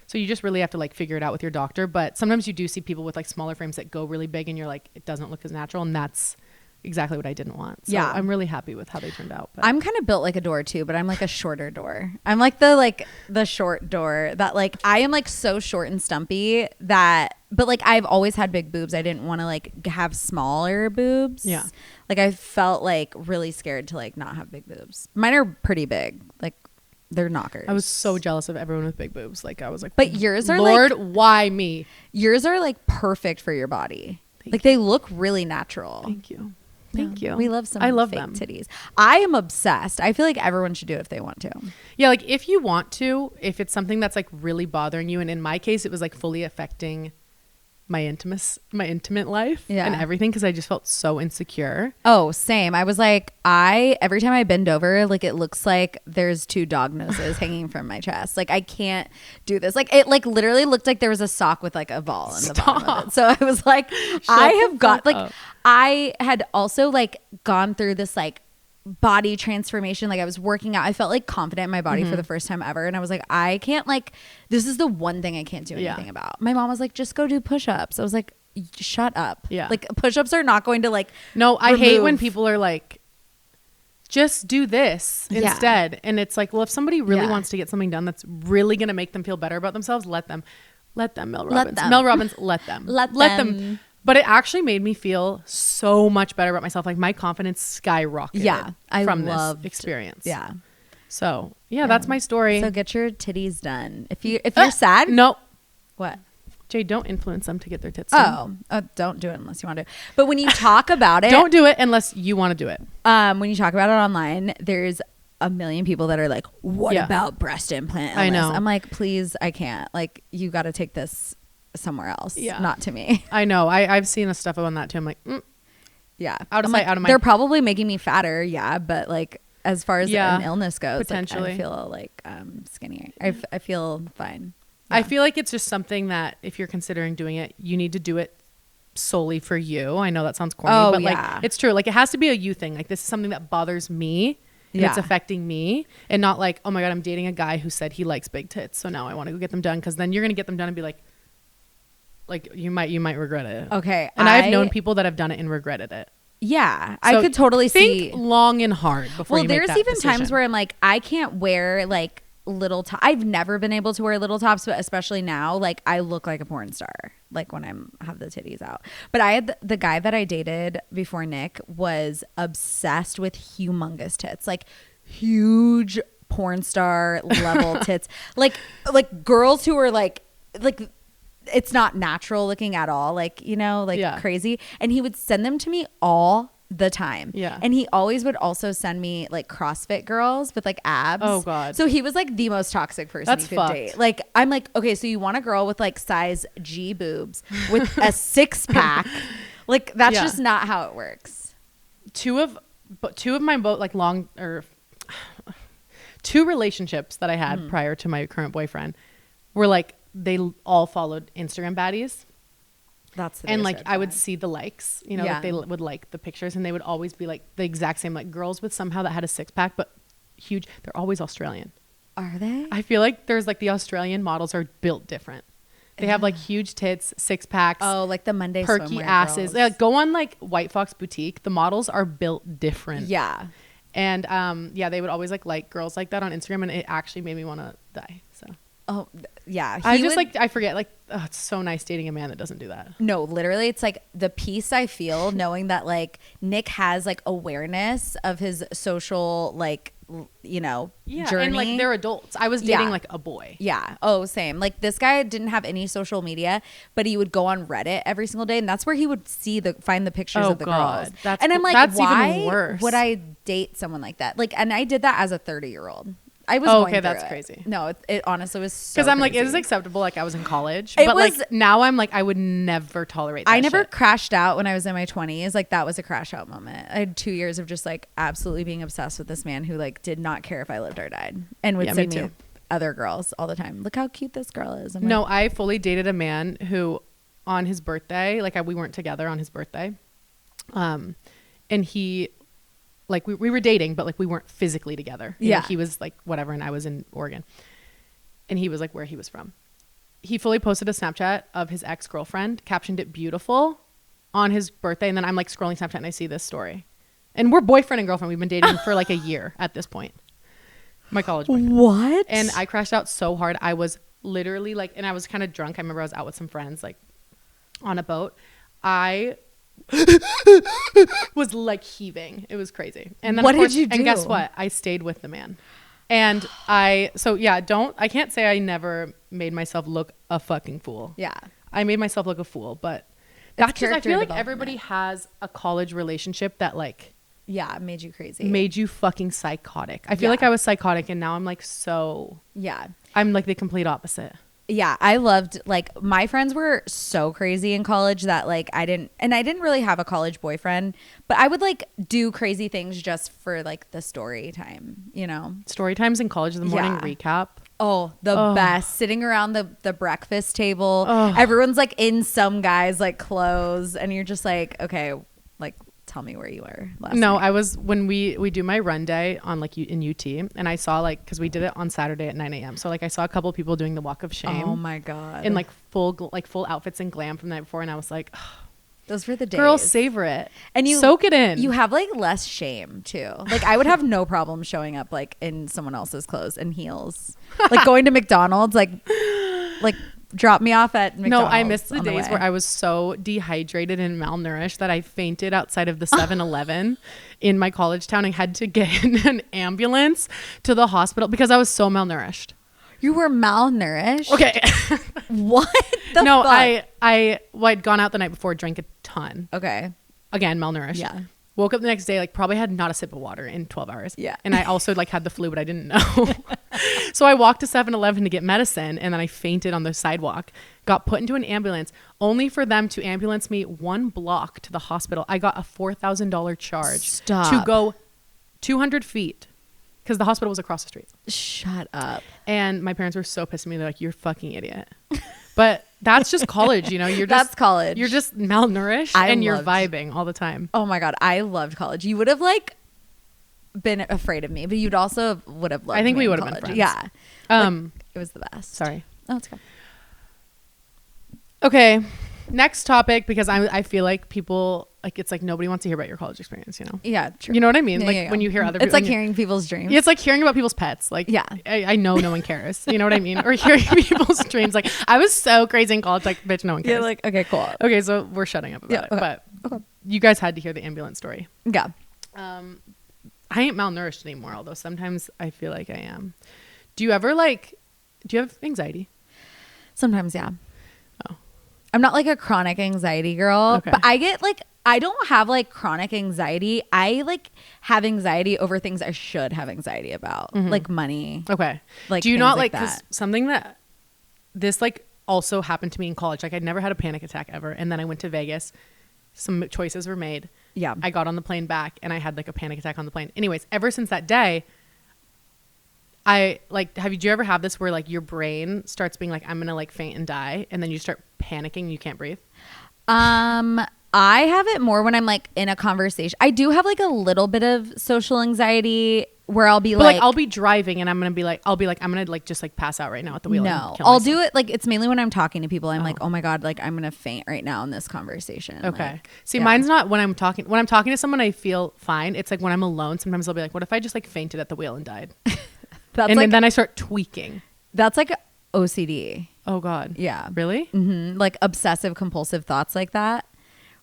So you just really have to like figure it out with your doctor. But sometimes you do see people with like smaller frames that go really big and you're like, it doesn't look as natural. And that's exactly what I didn't want. So yeah. I'm really happy with how they turned out. But. I'm kind of built like a door too, but I'm like a shorter door. I'm like the short door that like, I am like so short and stumpy that, but like I've always had big boobs. I didn't want to like have smaller boobs. Yeah. Like I felt like really scared to like not have big boobs. Mine are pretty big. Like they're knockers. I was so jealous of everyone with big boobs. Like I was like, but yours are Lord, like, why me? Yours are like perfect for your body. Like they look really natural. Thank you. Thank you. We love some I love fake them. titties. I am obsessed. I feel like everyone should do it if they want to. Yeah, like if you want to, if it's something that's like really bothering you, and in my case it was like fully affecting my intimate life and everything, because I just felt so insecure. Oh, same. I was like, every time I bend over, like it looks like there's 2 dog noses hanging from my chest. Like I can't do this. Like it like literally looked like there was a sock with like a ball in the bottom of it. So I was like, I had also like gone through this like body transformation. Like I was working out. I felt like confident in my body for the first time ever. And I was like, I can't like, this is the one thing I can't do anything about. My mom was like, just go do push-ups. I was like, shut up. Yeah. Like push-ups are not going to like, no, I hate when people are like, just do this instead. And it's like, well, if somebody really wants to get something done that's really going to make them feel better about themselves, let them, Mel Robbins. Mel Robbins, let them. Let them. But it actually made me feel so much better about myself. Like my confidence skyrocketed from this experience. Yeah. So that's my story. So get your titties done. If you're sad. No. What? Jade, don't influence them to get their tits done. Oh, don't do it unless you want to. But when you talk about it. Don't do it unless you want to do it. When you talk about it online, there's a million people that are like, what about breast implant illness? I know. I'm like, please, I can't. Like, you got to take this somewhere else, not to me. I know. I've seen the stuff on that too. I'm like, out of sight, out of mind. They're probably making me fatter, but like as far as an illness goes, potentially, like, I feel like skinnier. I feel fine. I feel like it's just something that if you're considering doing it, you need to do it solely for you. I know that sounds corny, but like it's true. Like it has to be a you thing. Like this is something that bothers me. And it's affecting me, and not like, oh my God, I'm dating a guy who said he likes big tits, so now I want to go get them done, because then you're gonna get them done and be like you might regret it. Okay. And I've known people that have done it and regretted it. Yeah. So I could totally see. Think long and hard before you make that there's even decision. times where I'm like, I can't wear like little top. I've never been able to wear little tops, but especially now, like I look like a porn star. like when I'm have the titties out. But I had the guy that I dated before Nick was obsessed with humongous tits, like huge porn star level tits, like girls who are like it's not natural looking at all, like, you know, like crazy. And he would send them to me all the time. Yeah. And he always would also send me like CrossFit girls with like abs. Oh God. So he was like the most toxic person That's you could fucked. date. Like, I'm like, okay, so you want a girl with like size G boobs with a 6-pack. Like, that's just not how it works. Two of my two relationships that I had prior to my current boyfriend were like, they all followed Instagram baddies. That's the and like I would see the likes, you know, like they would like the pictures, and they would always be like the exact same, like girls with somehow that had a 6-pack but huge. They're always Australian. Are they? I feel like there's like the Australian models are built different. They have like huge tits, 6-packs. Oh, like the Monday perky swimwear asses. girls. Like, go on like White Fox Boutique. The models are built different. Yeah. And they would always like girls like that on Instagram, and it actually made me want to die. So. Oh yeah. I forget, like, oh, it's so nice dating a man that doesn't do that. No, literally, it's like the peace I feel knowing that like Nick has like awareness of his social, like, you know, journey. And like they're adults. I was dating like a boy. Yeah. Oh, same. Like this guy didn't have any social media, but he would go on Reddit every single day, and that's where he would find the pictures of the girls. And I'm like, that's why even worse. would I date someone like that? Like, and I did that as a 30-year-old. I was going through that's it. Crazy. No, it honestly was so because I'm crazy. like, it was acceptable. Like I was in college, It but was, like now I'm like, I would never tolerate that I never shit. crashed out when I was in my 20s. Like that was a crash out moment. I had 2 years of just like absolutely being obsessed with this man who like did not care if I lived or died, and would send me other girls all the time. Look how cute this girl is. No, like, I fully dated a man who on his birthday, like we weren't together on his birthday. And he, like we were dating, but like we weren't physically together. You know, he was like whatever, and I was in Oregon, and he was like where he was from. He fully posted a Snapchat of his ex-girlfriend, captioned it beautiful on his birthday, and then I'm like scrolling Snapchat and I see this story, and we're boyfriend and girlfriend. We've been dating for like a year at this point. My college boyfriend. What? And I crashed out so hard. I was literally like, and I was kind of drunk. I remember I was out with some friends, like on a boat. I was like heaving. It was crazy. And then what did you do? And guess what? I stayed with the man. And I can't say I never made myself look a fucking fool. Yeah. I made myself look a fool, but that's just, I feel like everybody development. has a college relationship that like, yeah, made you crazy. Made you fucking psychotic. I feel like I was psychotic, and now I'm like I'm like the complete opposite. Yeah, I loved, like, my friends were so crazy in college that like I didn't really have a college boyfriend, but I would like do crazy things just for like the story time, you know. Story times in college, the morning recap. Oh, the best. Sitting around the breakfast table. Everyone's like in some guy's like clothes, and you're just like, okay, like tell me where you were last night. I was, when we do my run day on like in UT, and I saw like, because we did it on Saturday at 9 a.m. So like I saw a couple of people doing the walk of shame. Oh my God. In like full outfits and glam from the night before, and I was like, those were the days. Girls, savor it. And you soak it in. You have like less shame too. Like I would have no problem showing up like in someone else's clothes and heels. Like going to McDonald's, like drop me off at McDonald's. No, I missed the days where I was so dehydrated and malnourished that I fainted outside of the 7-Eleven in my college town and had to get in an ambulance to the hospital because I was so malnourished. You were malnourished? Okay. What the fuck? I'd gone out the night before, drank a ton. Okay. Again, malnourished. Yeah. Woke up the next day, like probably had not a sip of water in 12 hours. Yeah. And I also like had the flu, but I didn't know. So I walked to 7-Eleven to get medicine, and then I fainted on the sidewalk, got put into an ambulance, only for them to ambulance me 1 block to the hospital. I got a $4,000 charge to go 200 feet because the hospital was across the street. Shut up. And my parents were so pissed at me. They're like, you're a fucking idiot. But that's just college, you know. That's college. You're just malnourished and you're vibing all the time. Oh my God, I loved college. You would have like been afraid of me, but you'd also would have loved me. I think we would have been friends. Yeah. Like, it was the best. Sorry. Oh, it's good. Okay. Next topic, because I feel like people like it's like nobody wants to hear about your college experience, you know? Yeah, true. You know what I mean? Yeah, like yeah. when you hear other it's people, like hearing people's dreams. it's like hearing about people's pets. Like, yeah, I know no one cares. You know what I mean? Or hearing people's dreams. Like, I was so crazy in college. Like, bitch, no one cares. yeah, like okay, cool. Okay, so we're shutting up about it. Okay. But you guys had to hear the ambulance story. Yeah. I ain't malnourished anymore, although sometimes I feel like I am. Do you have anxiety? Sometimes, yeah. Oh. I'm not like a chronic anxiety girl, Okay. but I get like, I don't have like chronic anxiety. I like have anxiety over things I should have anxiety about, like money. Okay. Like, do you things not like like, because that. something that this like also happened to me in college. Like I'd never had a panic attack ever. And then I went to Vegas. Some choices were made. Yeah. I got on the plane back and I had like a panic attack on the plane. Anyways, ever since that day, I like, did you ever have this where like your brain starts being like, I'm going to like faint and die. And then you start panicking and you can't breathe? I have it more when I'm like in a conversation. I do have like a little bit of social anxiety where I'll be But like I'll be driving and I'm going to be like, I'm going to like just like pass out right now at the wheel. no, I'll do it. Like it's mainly when I'm talking to people. I'm like, oh my God, like I'm going to faint right now in this conversation. Okay. Like, See, yeah. mine's not when I'm talking to someone, I feel fine. It's like when I'm alone, sometimes I'll be like, what if I just like fainted at the wheel and died? That's and like, then I start tweaking. that's like OCD. Oh God. Yeah. Really? Like obsessive compulsive thoughts like that.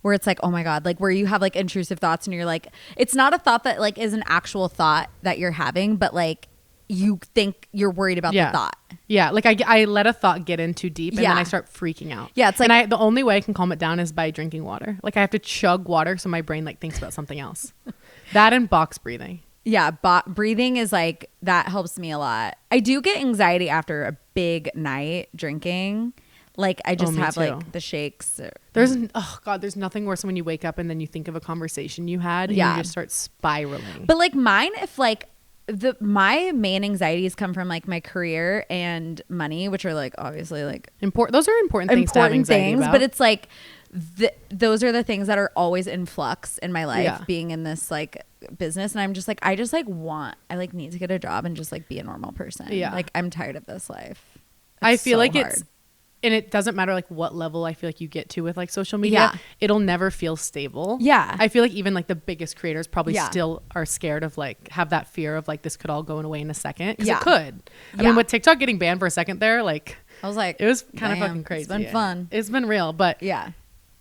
Where it's like, oh my God, like where you have like intrusive thoughts and you're like, it's not a thought that like is an actual thought that you're having, but like you think you're worried about the thought. Yeah. Like I let a thought get in too deep and then I start freaking out. Yeah. It's like, and the only way I can calm it down is by drinking water. Like I have to chug water so my brain like thinks about something else. That and box breathing. yeah, breathing is like, that helps me a lot. I do get anxiety after a big night drinking. Like I just have too. like the shakes. There's nothing worse than when you wake up and then you think of a conversation you had and you just start spiraling. But like mine, if like my main anxieties come from like my career and money, which are like obviously like those are important things to have anxiety about. But it's like those are the things that are always in flux in my life, being in this like business. And I'm just like, I need to get a job and just like be a normal person. Yeah. Like I'm tired of this life. I feel so like hard. and it doesn't matter like what level I feel like you get to with like social media. It'll never feel stable. Yeah. I feel like even like the biggest creators probably still are scared of like have that fear of like this could all go away in a second. Because it could. I mean, with TikTok getting banned for a second there, like I was like, it was kind of fucking crazy. It's been fun. It's been real. But yeah.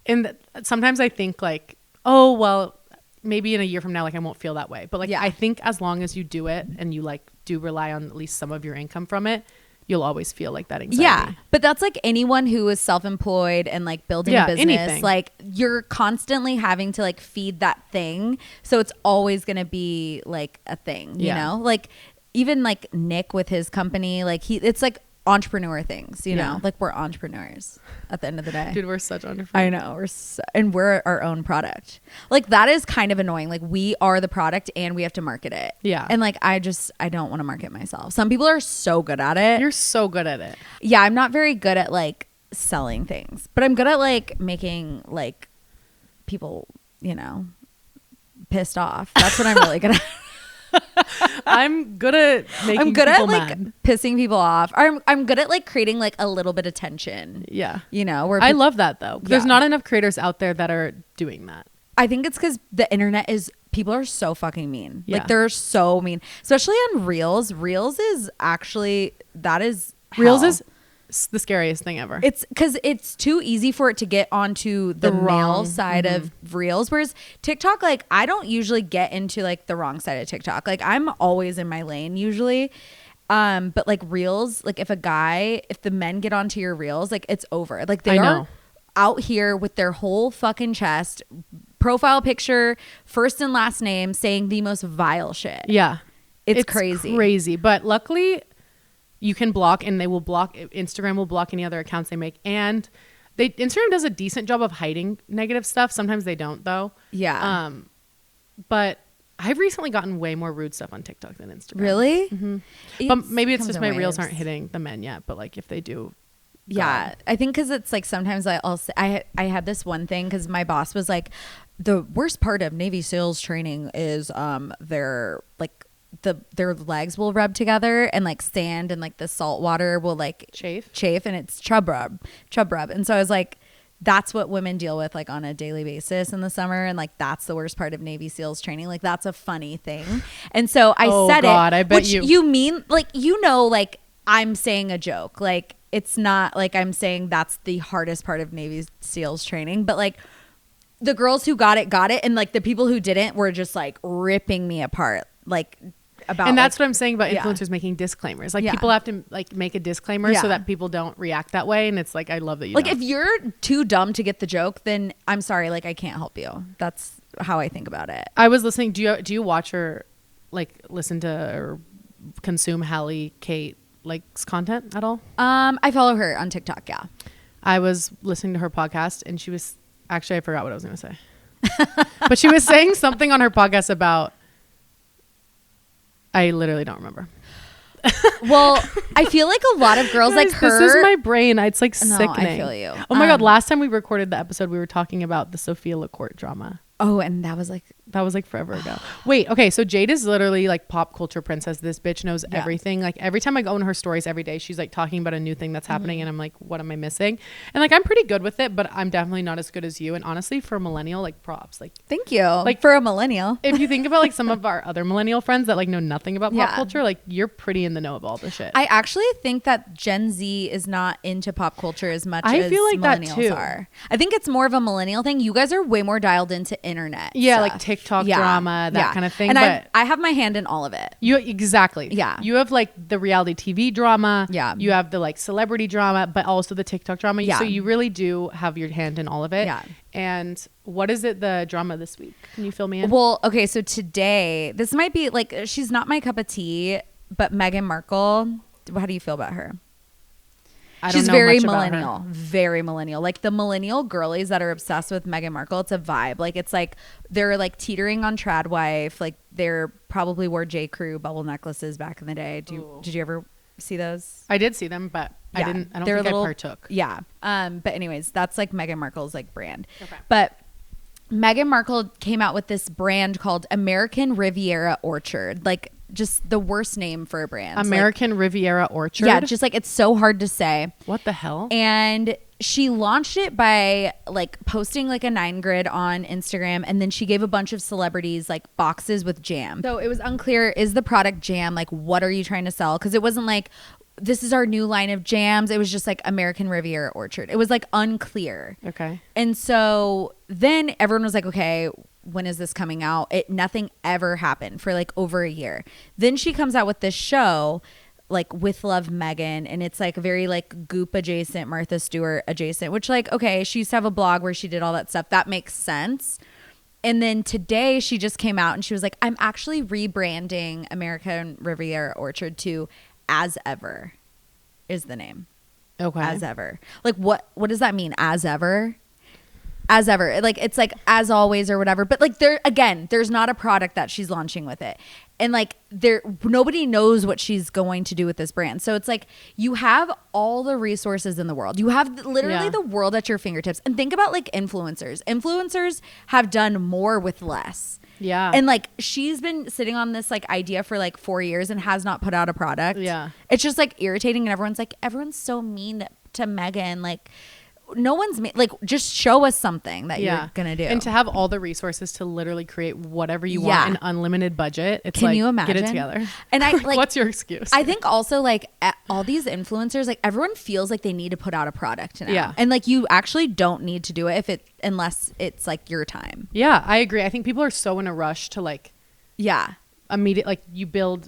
And sometimes I think like, oh, well, maybe in a year from now, like I won't feel that way. But like, I think as long as you do it and you like do rely on at least some of your income from it, you'll always feel like that anxiety. Yeah. But that's like anyone who is self-employed and like building a business, anything. like you're constantly having to like feed that thing. So it's always going to be like a thing, you know, like even like Nick with his company, like it's like entrepreneur things, you know, like we're entrepreneurs at the end of the day. Dude, we're such entrepreneurs. I know. And we're our own product. Like that is kind of annoying. Like we are the product and we have to market it. Yeah. And like I don't want to market myself. Some people are so good at it. You're so good at it. Yeah, I'm not very good at like selling things, but I'm good at like making like people, you know, pissed off. That's what I'm really good at. I'm good at making I'm good people at like mad. pissing people off. I'm good at like creating like a little bit of tension. Yeah. You know, where I love that though. There's Yeah. not enough creators out there that are doing that. I think it's because the internet people are so fucking mean. Yeah. Like they're so mean, especially on Reels. Reels is actually, that is Reels hell. is the scariest thing ever. It's because it's too easy for it to get onto the male wrong side of Reels. Whereas TikTok, like I don't usually get into like the wrong side of TikTok. Like I'm always in my lane usually. But like Reels, like if the men get onto your Reels, like it's over. Like they are out here with their whole fucking chest, profile picture, first and last name, saying the most vile shit. Yeah. It's crazy. Crazy. But luckily you can block, and Instagram will block any other accounts they make. And Instagram does a decent job of hiding negative stuff. Sometimes they don't though. Yeah. But I've recently gotten way more rude stuff on TikTok than Instagram. Really? Mm-hmm. But maybe it's just my Reels aren't hitting the men yet. But like if they do. Yeah. God. I think because it's like sometimes I had this one thing because my boss was like, the worst part of Navy SEALs training is their like their legs will rub together and like sand and like the salt water will like Chafe, and it's chub rub. And so I was like, that's what women deal with like on a daily basis in the summer. And like, that's the worst part of Navy SEALs training. Like that's a funny thing. And so I said God, it, I bet which you mean like, like I'm saying a joke. Like it's not like I'm saying that's the hardest part of Navy SEALs training, but like the girls who got it. And like the people who didn't were just like ripping me apart. Like, about, and that's like, what I'm saying about influencers making disclaimers. Like people have to like make a disclaimer so that people don't react that way. And it's like, I love that you like don't. if you're too dumb to get the joke, then I'm sorry, like I can't help you. That's how I think about it. I was listening. Do you watch or like listen to or consume Hallie Kate Lake's content at all? I follow her on TikTok. Yeah, I was listening to her podcast and she was actually, I forgot what I was going to say, but she was saying something on her podcast about, I literally don't remember. Well, I feel like a lot of girls like her. This is my brain. It's like No, sickening. I feel you. Oh my God. Last time we recorded the episode, we were talking about the Sophia LaCourte drama. Oh, and that was like forever ago. Wait, okay. So Jade is literally like pop culture princess. This bitch knows everything. Like every time I go in her stories every day, she's like talking about a new thing that's happening. And I'm like, what am I missing? And like, I'm pretty good with it, but I'm definitely not as good as you. And honestly, for a millennial, like props. Like, thank you. Like for a millennial. If you think about like some of our other millennial friends that like know nothing about pop culture, like you're pretty in the know of all this shit. I actually think that Gen Z is not into pop culture as much as millennials that too. are. I think it's more of a millennial thing. You guys are way more dialed into internet. Yeah, stuff. like TikTok drama, that kind of thing. And but I have my hand in all of it. You exactly. Yeah. You have like the reality TV drama. Yeah. You have the like celebrity drama, but also the TikTok drama. Yeah. So you really do have your hand in all of it. Yeah. And what is it, the drama this week? Can you fill me in? Well, okay. So today, this might be like, she's not my cup of tea, but Meghan Markle, how do you feel about her? She's very millennial, very millennial. Like the millennial girlies that are obsessed with Meghan Markle, it's a vibe. Like it's like they're like teetering on trad wife. Like they're probably wore J. Crew bubble necklaces back in the day. Did you ever see those? I did see them, but I don't think I partook. Yeah. But anyways, that's like Meghan Markle's like brand. Okay. But Meghan Markle came out with this brand called American Riviera Orchard. Like just the worst name for a brand. American Riviera Orchard? Yeah, just like it's so hard to say. What the hell? And she launched it by like posting like a 9 grid on Instagram, and then she gave a bunch of celebrities like boxes with jam. So it was unclear, is the product jam? Like what are you trying to sell? Because it wasn't like, this is our new line of jams. It was just like American Riviera Orchard. It was like unclear. Okay. And so then everyone was like, okay, when is this coming out? Nothing ever happened for like over a year. Then she comes out with this show like With Love Megan, and it's like very like Goop adjacent, Martha Stewart adjacent, which like, okay, she used to have a blog where she did all that stuff. That makes sense. And then today she just came out and she was like, I'm actually rebranding American Riviera Orchard to As Ever is the name. Okay. As Ever. Like what does that mean? As ever? As ever. Like it's like as always or whatever. But like there's not a product that she's launching with it. And like nobody knows what she's going to do with this brand. So it's like you have all the resources in the world. You have literally the world at your fingertips. And think about like influencers. Influencers have done more with less. Yeah. And like she's been sitting on this like idea for like 4 years and has not put out a product. Yeah. It's just like irritating, and everyone's so mean to Megan. Like no one's like, just show us something that you're gonna do. And to have all the resources to literally create whatever you want, an unlimited budget. It's Can you imagine? Get it together. And I like, what's your excuse? I think also like all these influencers, like everyone feels like they need to put out a product now. Yeah. And like you actually don't need to do it unless it's like your time. Yeah, I agree. I think people are so in a rush to like immediate, like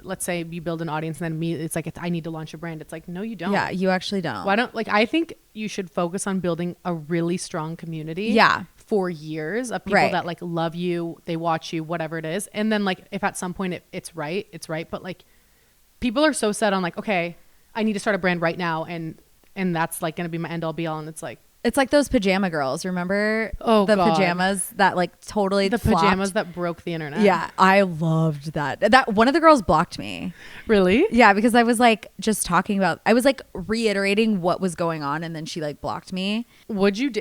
let's say you build an audience and then immediately it's like, I need to launch a brand. It's like, no, you don't. Yeah, you actually don't. Why don't, like, I think you should focus on building a really strong community. Yeah. For years of people that like love you, they watch you, whatever it is. And then like, if at some point it's right. But like people are so set on like, okay, I need to start a brand right now. And that's like going to be my end all be all. And it's like those pajama girls. Remember the pajamas that like totally flopped? Pajamas that broke the internet. Yeah, I loved that one of the girls blocked me. Really? Yeah, because I was like just talking about, I was like reiterating what was going on, and then she like blocked me. Would you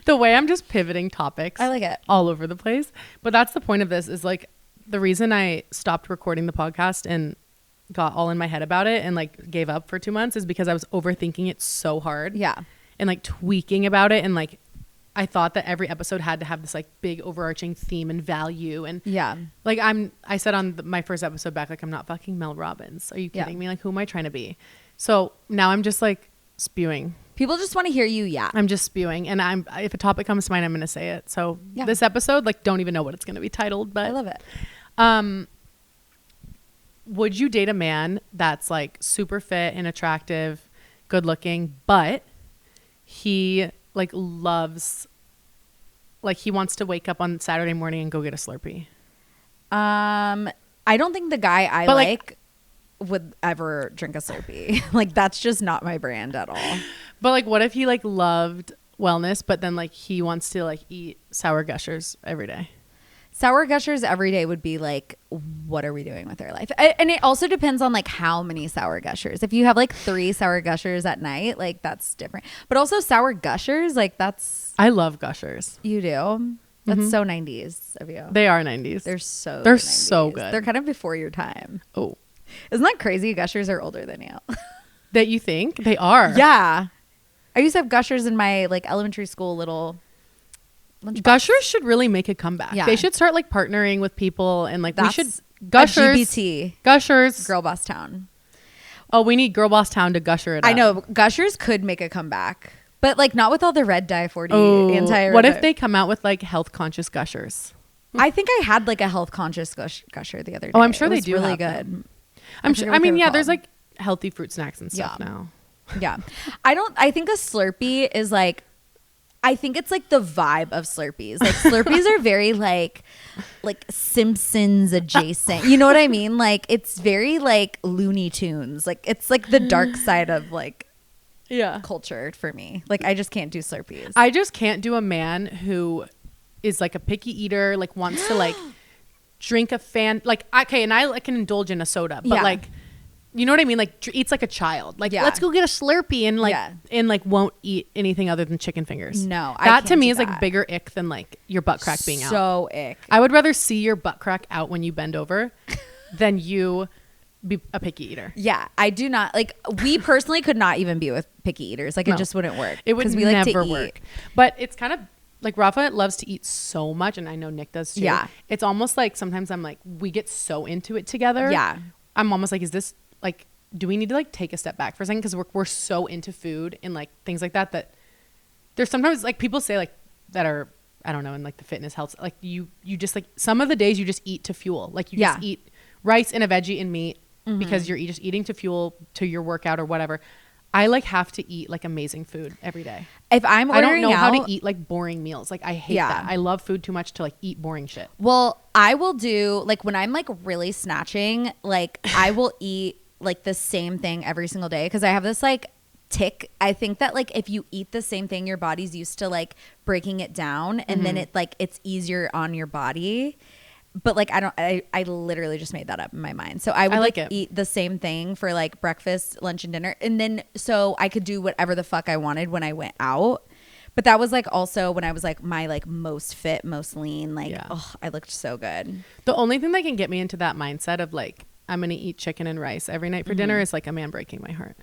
the way I'm just pivoting topics, I like it, all over the place. But that's the point of this, is like the reason I stopped recording the podcast and got all in my head about it and like gave up for 2 months is because I was overthinking it so hard. Yeah. and like tweaking about it. And like, I thought that every episode had to have this like big overarching theme and value. And Yeah. like, I said on my first episode back, like, I'm not fucking Mel Robbins. Are you kidding me? Like, who am I trying to be? So now I'm just like spewing. People just want to hear you. Yeah. I'm just spewing. And if a topic comes to mind, I'm going to say it. So this episode, like, don't even know what it's going to be titled, but I love it. Would you date a man that's like super fit and attractive, good looking, but he like loves, like he wants to wake up on Saturday morning and go get a Slurpee? I don't think the guy I But, like would ever drink a Slurpee. Like that's just not my brand at all. But like, what if he like loved wellness, but then like he wants to like eat sour gushers every day? Sour gushers every day would be like, what are we doing with our life? And it also depends on like how many sour gushers. If you have like 3 sour gushers at night, like that's different. But also sour gushers, like that's. I love gushers. You do? That's so 90s of you. They are 90s. They're so 90s. So good. They're kind of before your time. Oh. Isn't that crazy? Gushers are older than you. That you think? They are. Yeah. I used to have gushers in my like elementary school little lunchbox. Gushers should really make a comeback. Yeah. They should start like partnering with people and like That's we should Gushers. LGBT. Gushers. Girl Boss Town. Oh, we need Girl Boss Town to gusher it up. I know. Gushers could make a comeback. But like not with all the red dye 40 anti. What if they come out with like health conscious gushers? I think I had like a health conscious gusher the other day. Oh, I'm sure it they was do really have good. them. I'm sure. I mean, yeah, there's like healthy fruit snacks and stuff now. Yeah. I think a Slurpee is like, I think it's like the vibe of Slurpees. Like Slurpees are very like Simpsons adjacent. You know what I mean? Like it's very like Looney Tunes. Like it's like the dark side of like culture for me. Like I just can't do Slurpees. I just can't do a man who is like a picky eater, like wants to like drink a like okay, and I can indulge in a soda, but like you know what I mean? Like eats like a child. Like let's go get a Slurpee and like won't eat anything other than chicken fingers. No, that to me is like bigger ick than like your butt crack being out. So ick. I would rather see your butt crack out when you bend over than you be a picky eater. Yeah, I do not like. We personally could not even be with picky eaters. Like it just wouldn't work. It would we never like to work. But it's kind of like Rafa loves to eat so much, and I know Nick does too. Yeah, it's almost like sometimes I'm like we get so into it together. Yeah, I'm almost like, is this like? Do we need to like take a step back for a second? Because we're so into food and like things like that there's sometimes like people say like that are, I don't know, in like the fitness health, like you just like some of the days you just eat to fuel. Like you just eat rice and a veggie and meat because you're just eating to fuel to your workout or whatever. I like have to eat like amazing food every day. If I'm ordering I don't know out, how to eat like boring meals. Like I hate that. I love food too much to like eat boring shit. Well, I will do like when I'm like really snatching, like I will eat like the same thing every single day because I have this like tick. I think that like if you eat the same thing, your body's used to like breaking it down and then it like it's easier on your body. But like I literally just made that up in my mind. So I would like eat the same thing for like breakfast, lunch, and dinner, and then so I could do whatever the fuck I wanted when I went out. But that was like also when I was like my like most fit, most lean. Like I looked so good. The only thing that can get me into that mindset of like I'm gonna eat chicken and rice every night for dinner is like a man breaking my heart.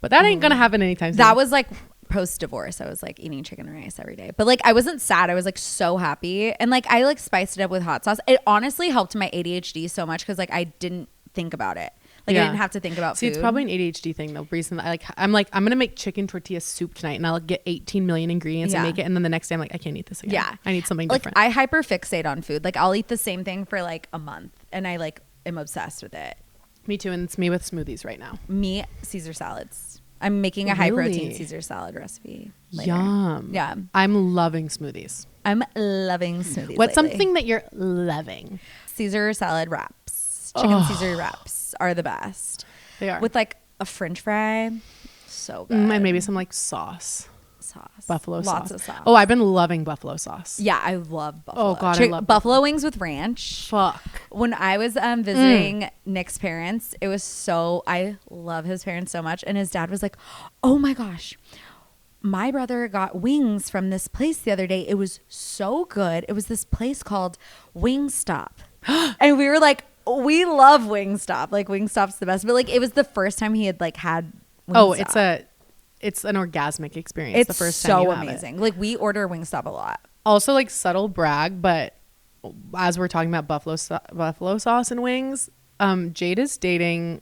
But that ain't gonna happen anytime soon. That was like post divorce. I was like eating chicken and rice every day. But like I wasn't sad. I was like so happy. And like I like spiced it up with hot sauce. It honestly helped my ADHD so much because like I didn't think about it. Like I didn't have to think about food. It's probably an ADHD thing. The reason that I'm gonna make chicken tortilla soup tonight and I'll get 18 million ingredients and make it, and then the next day I'm like, I can't eat this again. Yeah, I need something different. I hyper fixate on food. Like I'll eat the same thing for like a month and I like am obsessed with it. Me too, and it's me with smoothies right now. Me, Caesar salads. I'm making a high protein Caesar salad recipe later. Yum. Yeah. I'm loving smoothies. I'm loving smoothies. What's something that you're loving? Caesar salad wraps. Chicken Caesar wraps are the best. They are. With like a French fry. So good. And maybe some like sauce. Buffalo sauce. Lots of sauce. Oh, I've been loving buffalo sauce. Yeah, I love buffalo. Oh God, I love buffalo wings with ranch. Fuck. When I was visiting Nick's parents, it was so, I love his parents so much, and his dad was like, "Oh my gosh, my brother got wings from this place the other day. It was so good. It was this place called Wingstop," and we were like, "We love Wingstop. Like Wingstop's the best." But like, it was the first time he had like had Wingstop. Oh, it's a it's an orgasmic experience. The first time so you have amazing. Like we order Wingstop a lot. Also, like subtle brag, but as we're talking about buffalo sauce and wings, Jade is dating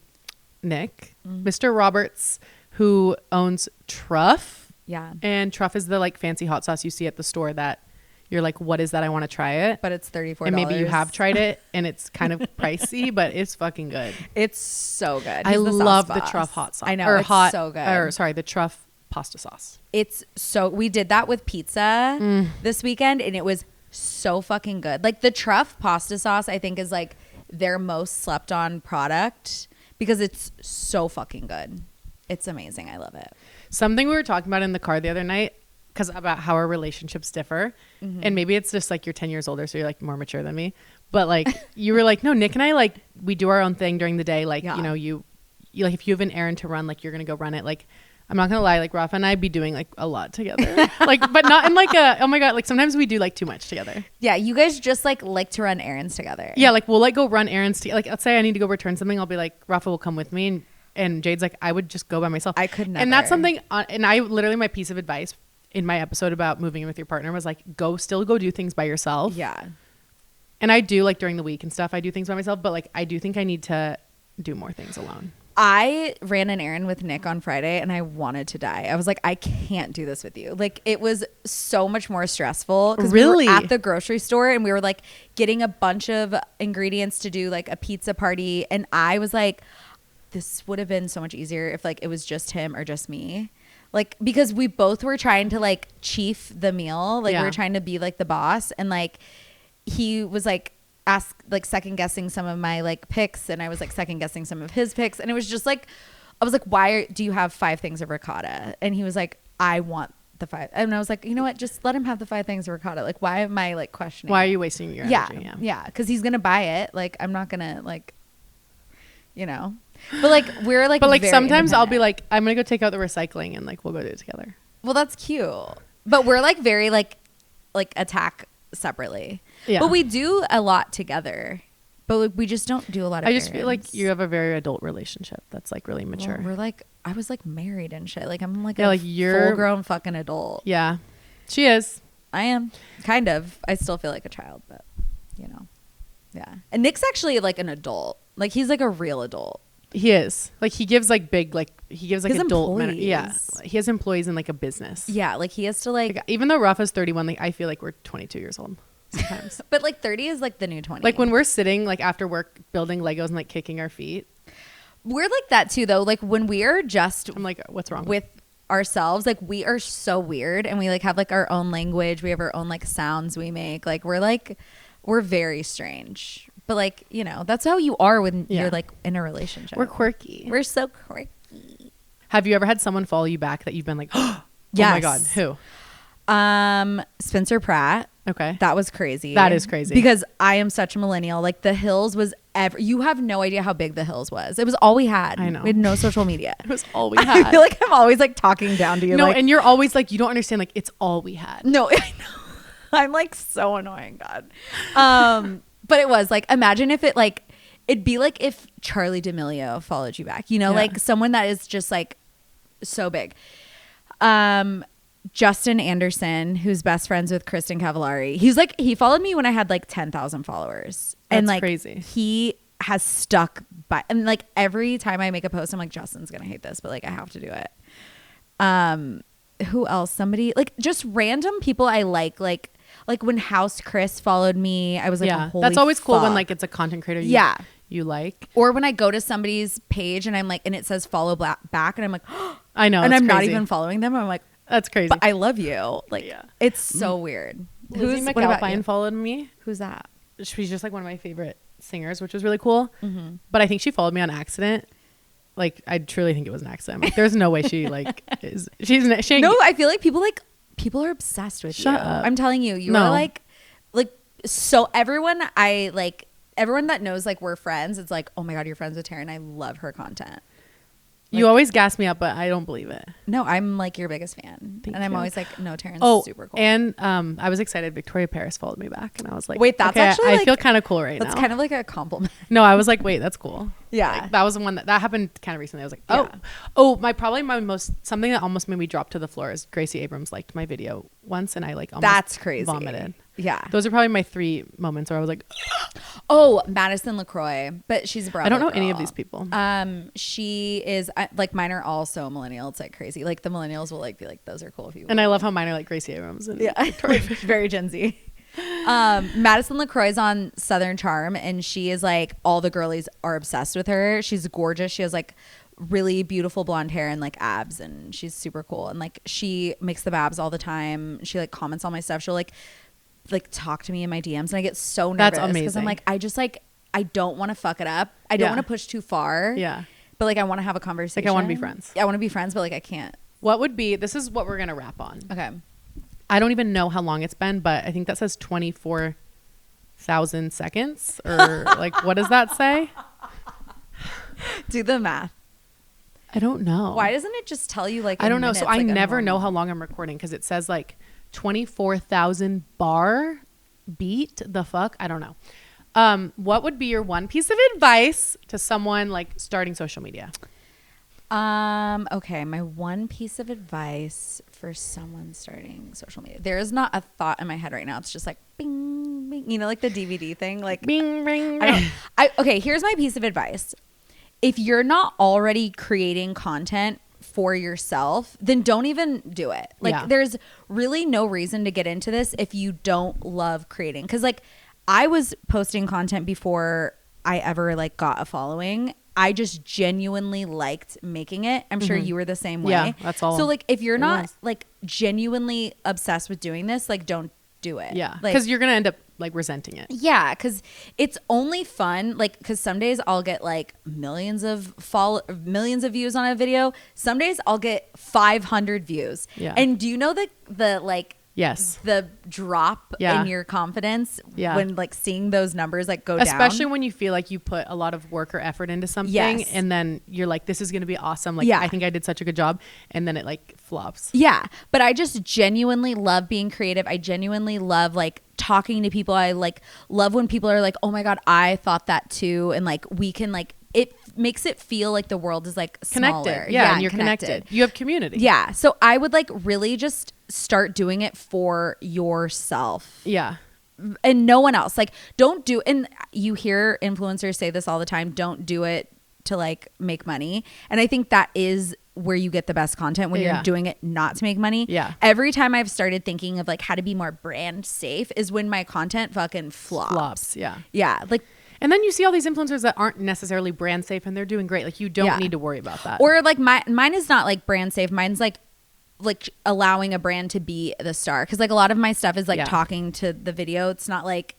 Nick, Mr. Roberts, who owns Truff. Yeah. And Truff is the like fancy hot sauce you see at the store that you're like, what is that? I want to try it. But it's $34. And maybe you have tried it and it's kind of pricey, but it's fucking good. It's so good. I He's the sauce love the boss. Truff hot sauce. I know. Or It's hot, so good. Or sorry, the Truff pasta sauce. We did that with pizza this weekend and it was so fucking good. Like the Truff pasta sauce, I think is like their most slept on product because it's so fucking good. It's amazing. I love it. Something we were talking about in the car the other night, because about how our relationships differ. And maybe it's just like you're 10 years older, so you're like more mature than me. But like you were like, no, Nick and I, like we do our own thing during the day. Like, you know, you like if you have an errand to run, like you're going to go run it. Like, I'm not going to lie, like Rafa and I be doing like a lot together. Like, but not in like a, oh my God, like sometimes we do like too much together. Yeah. You guys just like to run errands together. Yeah. Like we'll like go run errands. Like let's say I need to go return something. I'll be like, Rafa will come with me. And Jade's like, I would just go by myself. I could never. And that's something, and I literally, my piece of advice in my episode about moving in with your partner was like, go do things by yourself. Yeah. And I do like during the week and stuff, I do things by myself, but like I do think I need to do more things alone. I ran an errand with Nick on Friday and I wanted to die. I was like, I can't do this with you. Like it was so much more stressful because we were at the grocery store and we were like getting a bunch of ingredients to do like a pizza party. And I was like, this would have been so much easier if like it was just him or just me. Like, because we both were trying to like chief the meal. Like we were trying to be like the boss. And like, he was like, second guessing some of my like picks. And I was like second guessing some of his picks. And it was just like, I was like, why do you have 5 things of ricotta? And he was like, I want the 5. And I was like, you know what? Just let him have the 5 things of ricotta. Like, why am I like questioning? Why are you wasting your energy? Yeah. Cause he's going to buy it. Like, I'm not going to like, you know, but like, we're like, but like sometimes I'll be like, I'm going to go take out the recycling and like, we'll go do it together. Well, that's cute. But we're like very like attack separately. Yeah. But we do a lot together. But like, we just don't do a lot of errands. Feel like you have a very adult relationship that's like really mature. Well, we're like, I was like married and shit. Like I'm like you're full grown fucking adult. Yeah. She is. I am. Kind of. I still feel like a child, but you know. Yeah. And Nick's actually like an adult. Like he's like a real adult. He is. Like he gives like big, like he gives like adult. Yeah. He has employees in like a business. Yeah. Like he has to like even though Rafa's 31, like I feel like we're 22 years old sometimes. But like 30 is like the new 20. Like when we're sitting like after work building Legos and like kicking our feet. We're like that too though. Like when we are just I'm like, what's wrong with ourselves? Like we are so weird and we like have like our own language. We have our own like sounds we make. Like we're very strange. But like, you know, that's how you are when you're like in a relationship. We're quirky. We're so quirky. Have you ever had someone follow you back that you've been like, oh yes. my God, who? Spencer Pratt. Okay. That was crazy. That is crazy. Because I am such a millennial. Like the Hills was you have no idea how big the Hills was. It was all we had. I know. We had no social media. It was all we had. I feel like I'm always like talking down to you. No, like, and you're always like, you don't understand. Like it's all we had. No, I know. I'm like so annoying. God. But it was like, imagine if it like, it'd be like if Charlie D'Amelio followed you back, you know, like someone that is just like so big. Justin Anderson, who's best friends with Kristen Cavallari. He followed me when I had like 10,000 followers. That's and like crazy. He has stuck by, and like every time I make a post, I'm like, Justin's going to hate this, but like I have to do it. Who else? Somebody like just random people I like when House Chris followed me, I was like, holy that's always fuck. cool when like it's a content creator you like. Or when I go to somebody's page and I'm like, and it says follow back and I'm like, oh, I know. And I'm not even following them. I'm like, that's crazy. But I love you. Like, it's so weird. Lizzie McAlpine followed me. Who's that? She's just like one of my favorite singers, which was really cool. Mm-hmm. But I think she followed me on accident. Like, I truly think it was an accident. Like, there's no way she like is. She no, I feel like people are obsessed with you. Shut up. I'm telling you, you are like so everyone that knows like we're friends, it's like, oh my God, you're friends with Taryn. I love her content. You always gas me up, but I don't believe it. No, I'm like your biggest fan. Thank I'm you. always like, no, Taryn's super cool. And I was excited. Victoria Paris followed me back, and I was like, wait, that's okay, actually I like, feel kind of cool right now. That's kind of like a compliment. No, I was like, wait, that's cool. Yeah. Like, that was the one that happened kind of recently. I was like, Yeah. something that almost made me drop to the floor is Gracie Abrams liked my video once, and I like almost That's crazy. vomited. Yeah. Those are probably my 3 moments where I was like, oh, Madison LaCroix, but she's a Bravo I don't know girl. any of these people. She is like, mine are all so millennial. It's like crazy. Like the millennials will like be like, those are cool people. And I love how mine are like Gracie Abrams. And yeah. Very Gen Z. Madison LaCroix is on Southern Charm, and she is like, all the girlies are obsessed with her. She's gorgeous. She has like really beautiful blonde hair and like abs, and she's super cool. And like, she makes the abs all the time. She like comments on my stuff. She'll like talk to me in my DMs, and I get so nervous because I'm like, I don't want to fuck it up. I don't want to push too far. Yeah. But like, I want to have a conversation. Like, I want to be friends. I want to be friends, but like, I can't. This is what we're going to wrap on. Okay. I don't even know how long it's been, but I think that says 24,000 seconds, or like, what does that say? Do the math. I don't know. Why doesn't it just tell you like, I don't know. minutes, So I like never know how long I'm recording, because it says like 24,000 bar beat. The fuck? I don't know. What would be your one piece of advice to someone like starting social media? Okay, my one piece of advice for someone starting social media. There is not a thought in my head right now. It's just like bing, bing, you know, like the DVD thing, like Bing, ring, okay, here's my piece of advice. If you're not already creating content for yourself, then don't even do it. Like, there's really no reason to get into this if you don't love creating. Because like, I was posting content before I ever like got a following. I just genuinely liked making it. I'm sure you were the same way. Yeah, that's all. So like, if you're not like genuinely obsessed with doing this, like, don't do it. Yeah, like, because you're gonna end up like resenting it. Yeah, because it's only fun. Like, because some days I'll get like millions of views on a video. Some days I'll get 500 views. Yeah. And do you know the like? Yes. The drop in your confidence when like seeing those numbers like go down. Especially when you feel like you put a lot of work or effort into something, and then you're like, this is going to be awesome. Like, I think I did such a good job. And then it like flops. Yeah. But I just genuinely love being creative. I genuinely love like talking to people. I like love when people are like, oh my God, I thought that too. And like, we can like, it makes it feel like the world is like smaller. Connected. Yeah, and you're connected. You have community. Yeah. So I would like really just start doing it for yourself. Yeah. And no one else. Like, don't do, and you hear influencers say this all the time, don't do it to like make money. And I think that is where you get the best content, when you're doing it not to make money. Yeah. Every time I've started thinking of like how to be more brand safe is when my content fucking flops. Yeah. Yeah. Like, and then you see all these influencers that aren't necessarily brand safe, and they're doing great. Like, you don't need to worry about that. Or like mine is not like brand safe. Mine's like allowing a brand to be the star. Cause like a lot of my stuff is like talking to the video. It's not like,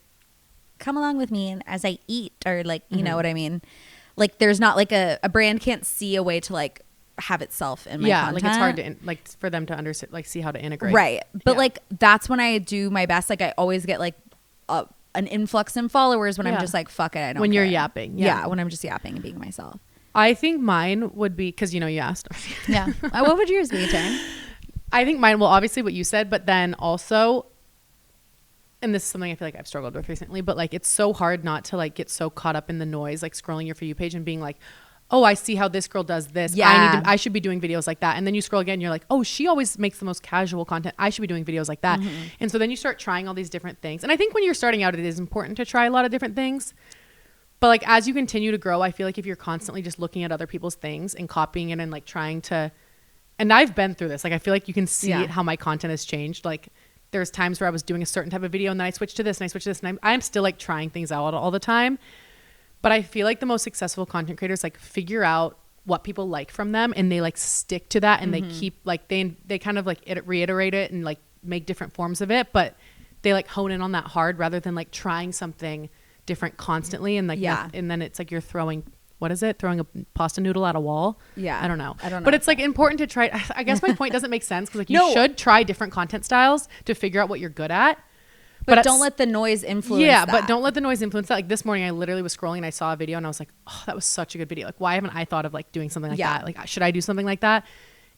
come along with me as I eat, or like, you know what I mean? Like, there's not like a brand can't see a way to like have itself in my content. Like, it's hard to like for them to understand, like, see how to integrate. Right. But like, that's when I do my best. Like, I always get like an influx in followers when I'm just like, fuck it, I don't when care. you're yapping. Yeah, when I'm just yapping and being myself. I think mine would be, because you asked. Yeah. What would yours be, Taryn? I think mine will obviously what you said, but then also, and this is something I feel like I've struggled with recently, but like, it's so hard not to like get so caught up in the noise, like scrolling your For You page and being like, oh, I see how this girl does this. Yeah. I should be doing videos like that. And then you scroll again, and you're like, oh, she always makes the most casual content. I should be doing videos like that. And so then you start trying all these different things. And I think when you're starting out, it is important to try a lot of different things. But like, as you continue to grow, I feel like if you're constantly just looking at other people's things and copying it and like trying to, and I've been through this, like, I feel like you can see how my content has changed. Like, there's times where I was doing a certain type of video, and then I switched to this, and I switched to this, and I'm still like trying things out all the time. But I feel like the most successful content creators like figure out what people like from them, and they like stick to that, and they keep like, they kind of like reiterate it and like make different forms of it, but they like hone in on that hard, rather than like trying something different constantly. And like, and then it's like you're throwing a pasta noodle at a wall. Yeah. I don't know. But it's like important to try. I guess my point doesn't make sense, because like you should try different content styles to figure out what you're good at. But don't let the noise influence that. But don't let the noise influence that. Like this morning, I literally was scrolling and I saw a video and I was like, oh, that was such a good video. Like, why haven't I thought of like doing something like that? Like, should I do something like that?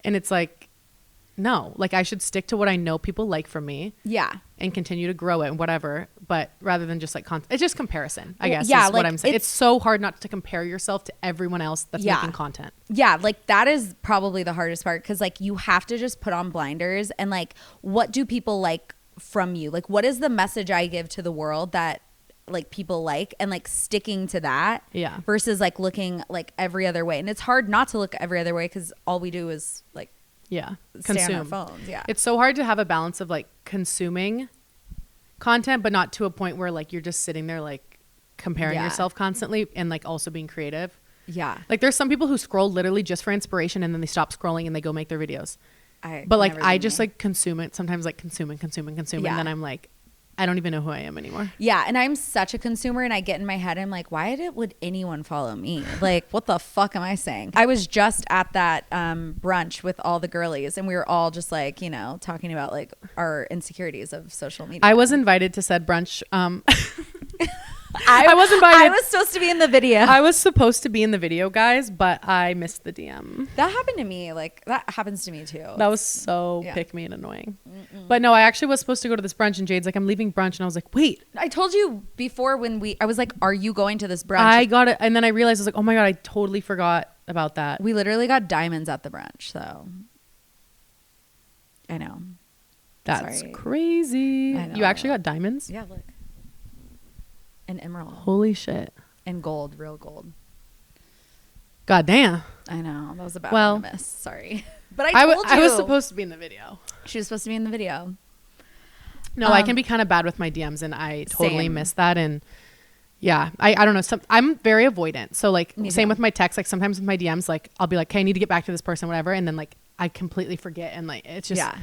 And it's like, no, like I should stick to what I know people like from me. Yeah. And continue to grow it and whatever. But rather than just like, it's just comparison, I guess. Yeah. Is like what I'm saying. It's so hard not to compare yourself to everyone else that's making content. Yeah. Like that is probably the hardest part. Cause like you have to just put on blinders and like, what do people like from you? Like, what is the message I give to the world that like people like, and like sticking to that versus like looking like every other way. And it's hard not to look every other way because all we do is like stay on our phones. It's so hard to have a balance of like consuming content but not to a point where like you're just sitting there like comparing yourself constantly and like also being creative. Like there's some people who scroll literally just for inspiration and then they stop scrolling and they go make their videos. But like I just like consume it sometimes, like consume and then I'm like, I don't even know who I am anymore. Yeah. And I'm such a consumer and I get in my head, I'm like, why would anyone follow me? Like, what the fuck am I saying? I was just at that brunch with all the girlies and we were all just like, you know, talking about like our insecurities of social media. I was invited to said brunch. I was invited. I was supposed to be in the video. I was supposed to be in the video, guys, but I missed the DM. That happened to me. Like that happens to me too. That was so pick me and annoying. But no, I actually was supposed to go to this brunch and Jade's like, I'm leaving brunch. And I was like, wait. I told you before I was like, are you going to this brunch? I got it. And then I realized I was like, oh my God, I totally forgot about that. We literally got diamonds at the brunch. So I know. That's crazy. I know. You actually got diamonds? Yeah, look. An emerald. Holy shit. And gold, real gold. God damn. I know. That was a bad one to miss. Sorry. But I told you. I was supposed to be in the video. She was supposed to be in the video. No, I can be kind of bad with my DMs and I totally miss that. And yeah, I don't know. I'm very avoidant. So like same with my texts. Like sometimes with my DMs, like I'll be like, okay, I need to get back to this person, whatever. And then like I completely forget. And like, it's just... Yeah.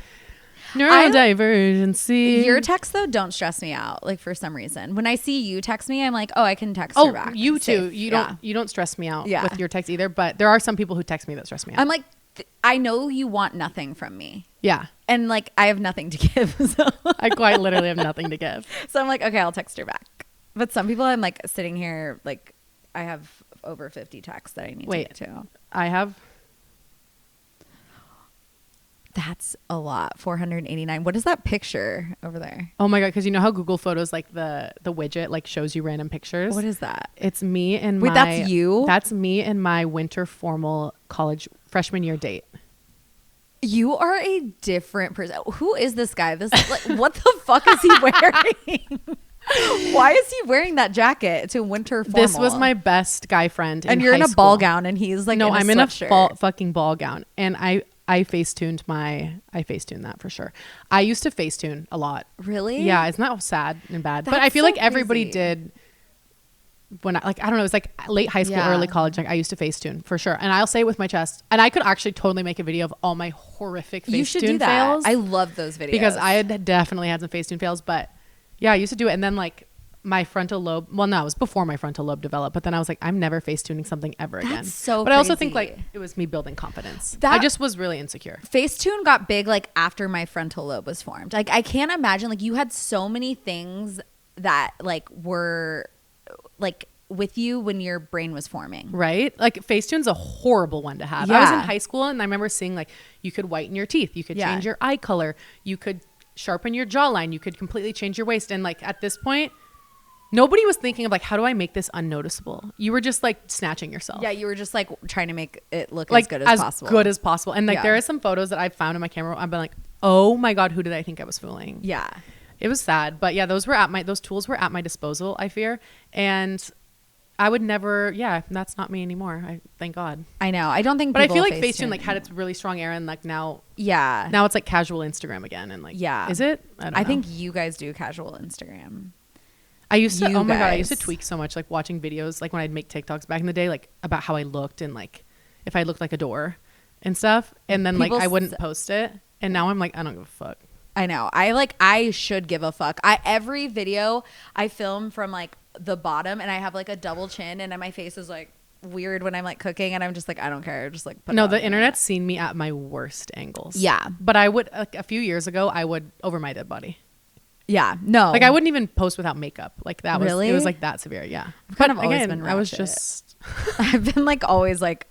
Neurodivergency. Your texts though don't stress me out. Like for some reason, when I see you text me, I'm like, oh, I can text her back. Oh, you too. You don't stress me out with your text either. But there are some people who text me that stress me out. I'm like, I know you want nothing from me. Yeah. And like, I have nothing to give. So. I quite literally have nothing to give. So I'm like, okay, I'll text her back. But some people, I'm like sitting here, like I have over 50 texts that I need to get to. I have. That's a lot. 489. What is that picture over there? Oh my God. Cause you know how Google Photos, like the widget like shows you random pictures. What is that? It's me and that's you? That's me and my winter formal college freshman year date. You are a different person. Who is this guy? This like, what the fuck is he wearing? Why is he wearing that jacket to winter formal? This was my best guy friend. And you're in a ball gown and he's like, no, I'm in a fucking ball gown. And I Facetuned that for sure. I used to Facetune a lot. Really? Yeah. It's not sad and bad, but I feel like everybody did when I don't know, it was like late high school, early college. Like I used to Facetune for sure. And I'll say it with my chest, and I could actually totally make a video of all my horrific Facetune fails. I love those videos because I had definitely had some Facetune fails, but yeah, I used to do it. And then like my frontal lobe, well, no, it was before my frontal lobe developed, but then I was like, I'm never Facetuning something ever again. So but crazy. I also think like it was me building confidence. I just was really insecure. Facetune got big like after my frontal lobe was formed. Like I can't imagine, like you had so many things that like were like with you when your brain was forming. Right? Like Facetune's a horrible one to have. Yeah. I was in high school and I remember seeing like you could whiten your teeth, you could change your eye color, you could sharpen your jawline, you could completely change your waist. And like at this point, nobody was thinking of like, how do I make this unnoticeable? You were just like snatching yourself. Yeah, you were just like trying to make it look like as good as possible. As good as possible. And like there are some photos that I've found in my camera. I've been like, oh my God, who did I think I was fooling? Yeah. It was sad. But yeah, those tools were at my disposal, I fear. And I would never, that's not me anymore. Thank God. I know. I don't think but I feel like Facetune like had its really strong era and like now it's like casual Instagram again. And like, is it? I don't know. I think you guys do casual Instagram. I used to, oh my God, I used to tweak so much, like watching videos, like when I'd make TikToks back in the day, like about how I looked and like if I looked like a door and stuff. And then like I wouldn't post it. And now I'm like, I don't give a fuck. I know. I should give a fuck. Every video I film from like the bottom and I have like a double chin and my face is like weird when I'm like cooking and I'm just like, I don't care. Just like put the internet's seen me at my worst angles. Yeah. But I would, like a few years ago, I would over my dead body. Yeah. No. Like I wouldn't even post without makeup. Like that was, Really? it was like that severe. Yeah. kind of always been I was ratchet. just, I've been like always like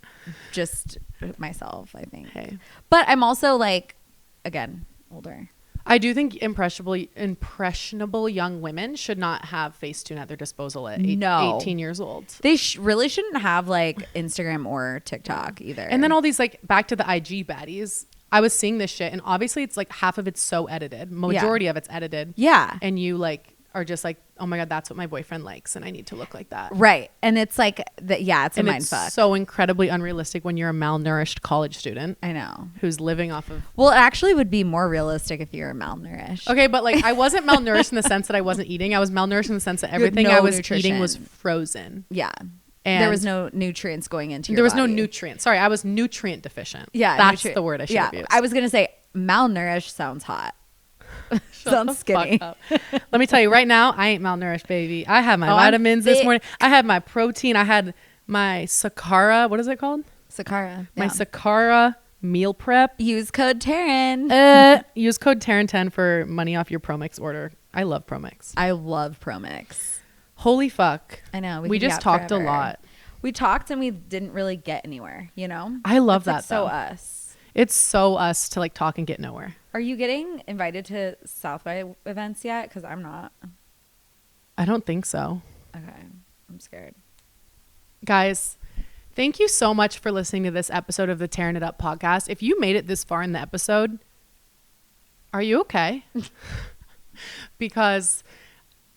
just myself, I think. hey, But I'm also like, again, older. I do think impressionable young women should not have Facetune at their disposal at No. 18 years old. They really shouldn't have like Instagram or TikTok either. And then all these like back to the IG baddies. I was seeing this shit and obviously it's like half of it's so edited. Majority of it's edited. Yeah. And you like are just like, oh my God, that's what my boyfriend likes and I need to look like that. Right. And it's like, it's a And mind it's fuck. so incredibly unrealistic when you're a malnourished college student I know. who's living off of. Well, it actually would be more realistic if you're malnourished. Okay, but like I wasn't malnourished in the sense that I wasn't eating. I was malnourished in the sense that everything no I was nutrition. eating was frozen. Yeah. And there was no nutrients going into your There was no body. nutrients. Sorry, I was nutrient deficient. Yeah. That's the word I should have used. I was going to say malnourished sounds hot. Sounds skinny. Let me tell you right now, I ain't malnourished, baby. I had my I'm vitamins this thick. morning. I had my protein. I had my Sakara. What is it called? Sakara. My Yeah. Sakara meal prep. Use code Taryn. Use code Taryn10 for money off your Promix order. I love Promix. I love Promix. Holy fuck. I know. We could just yap talked forever. a lot. We talked and we didn't really get anywhere, you know? I love That's that like though. so us. It's so us to like talk and get nowhere. Are you getting invited to South by events yet? Because I'm not. I don't think so. Okay. I'm scared. Guys, thank you so much for listening to this episode of the Tearing It Up podcast. If you made it this far in the episode, are you okay? Because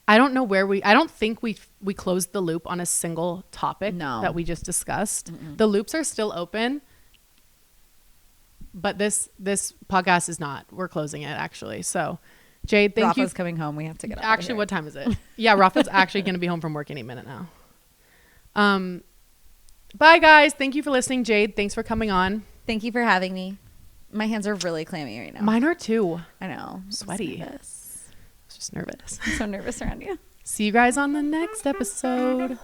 I don't know where I don't think we closed the loop on a single topic that we just discussed. The loops are still open. But this podcast is not. We're closing it actually. So, Jade, thank Rafa's you. coming home. We have to get out. Actually, what time is it? Yeah, Rafa's actually going to be home from work any minute now. Bye guys. Thank you for listening, Jade. Thanks for coming on. Thank you for having me. My hands are really clammy right now. Mine are too. I know. Sweaty. I'm I was just nervous. so nervous around you. See you guys on the next episode.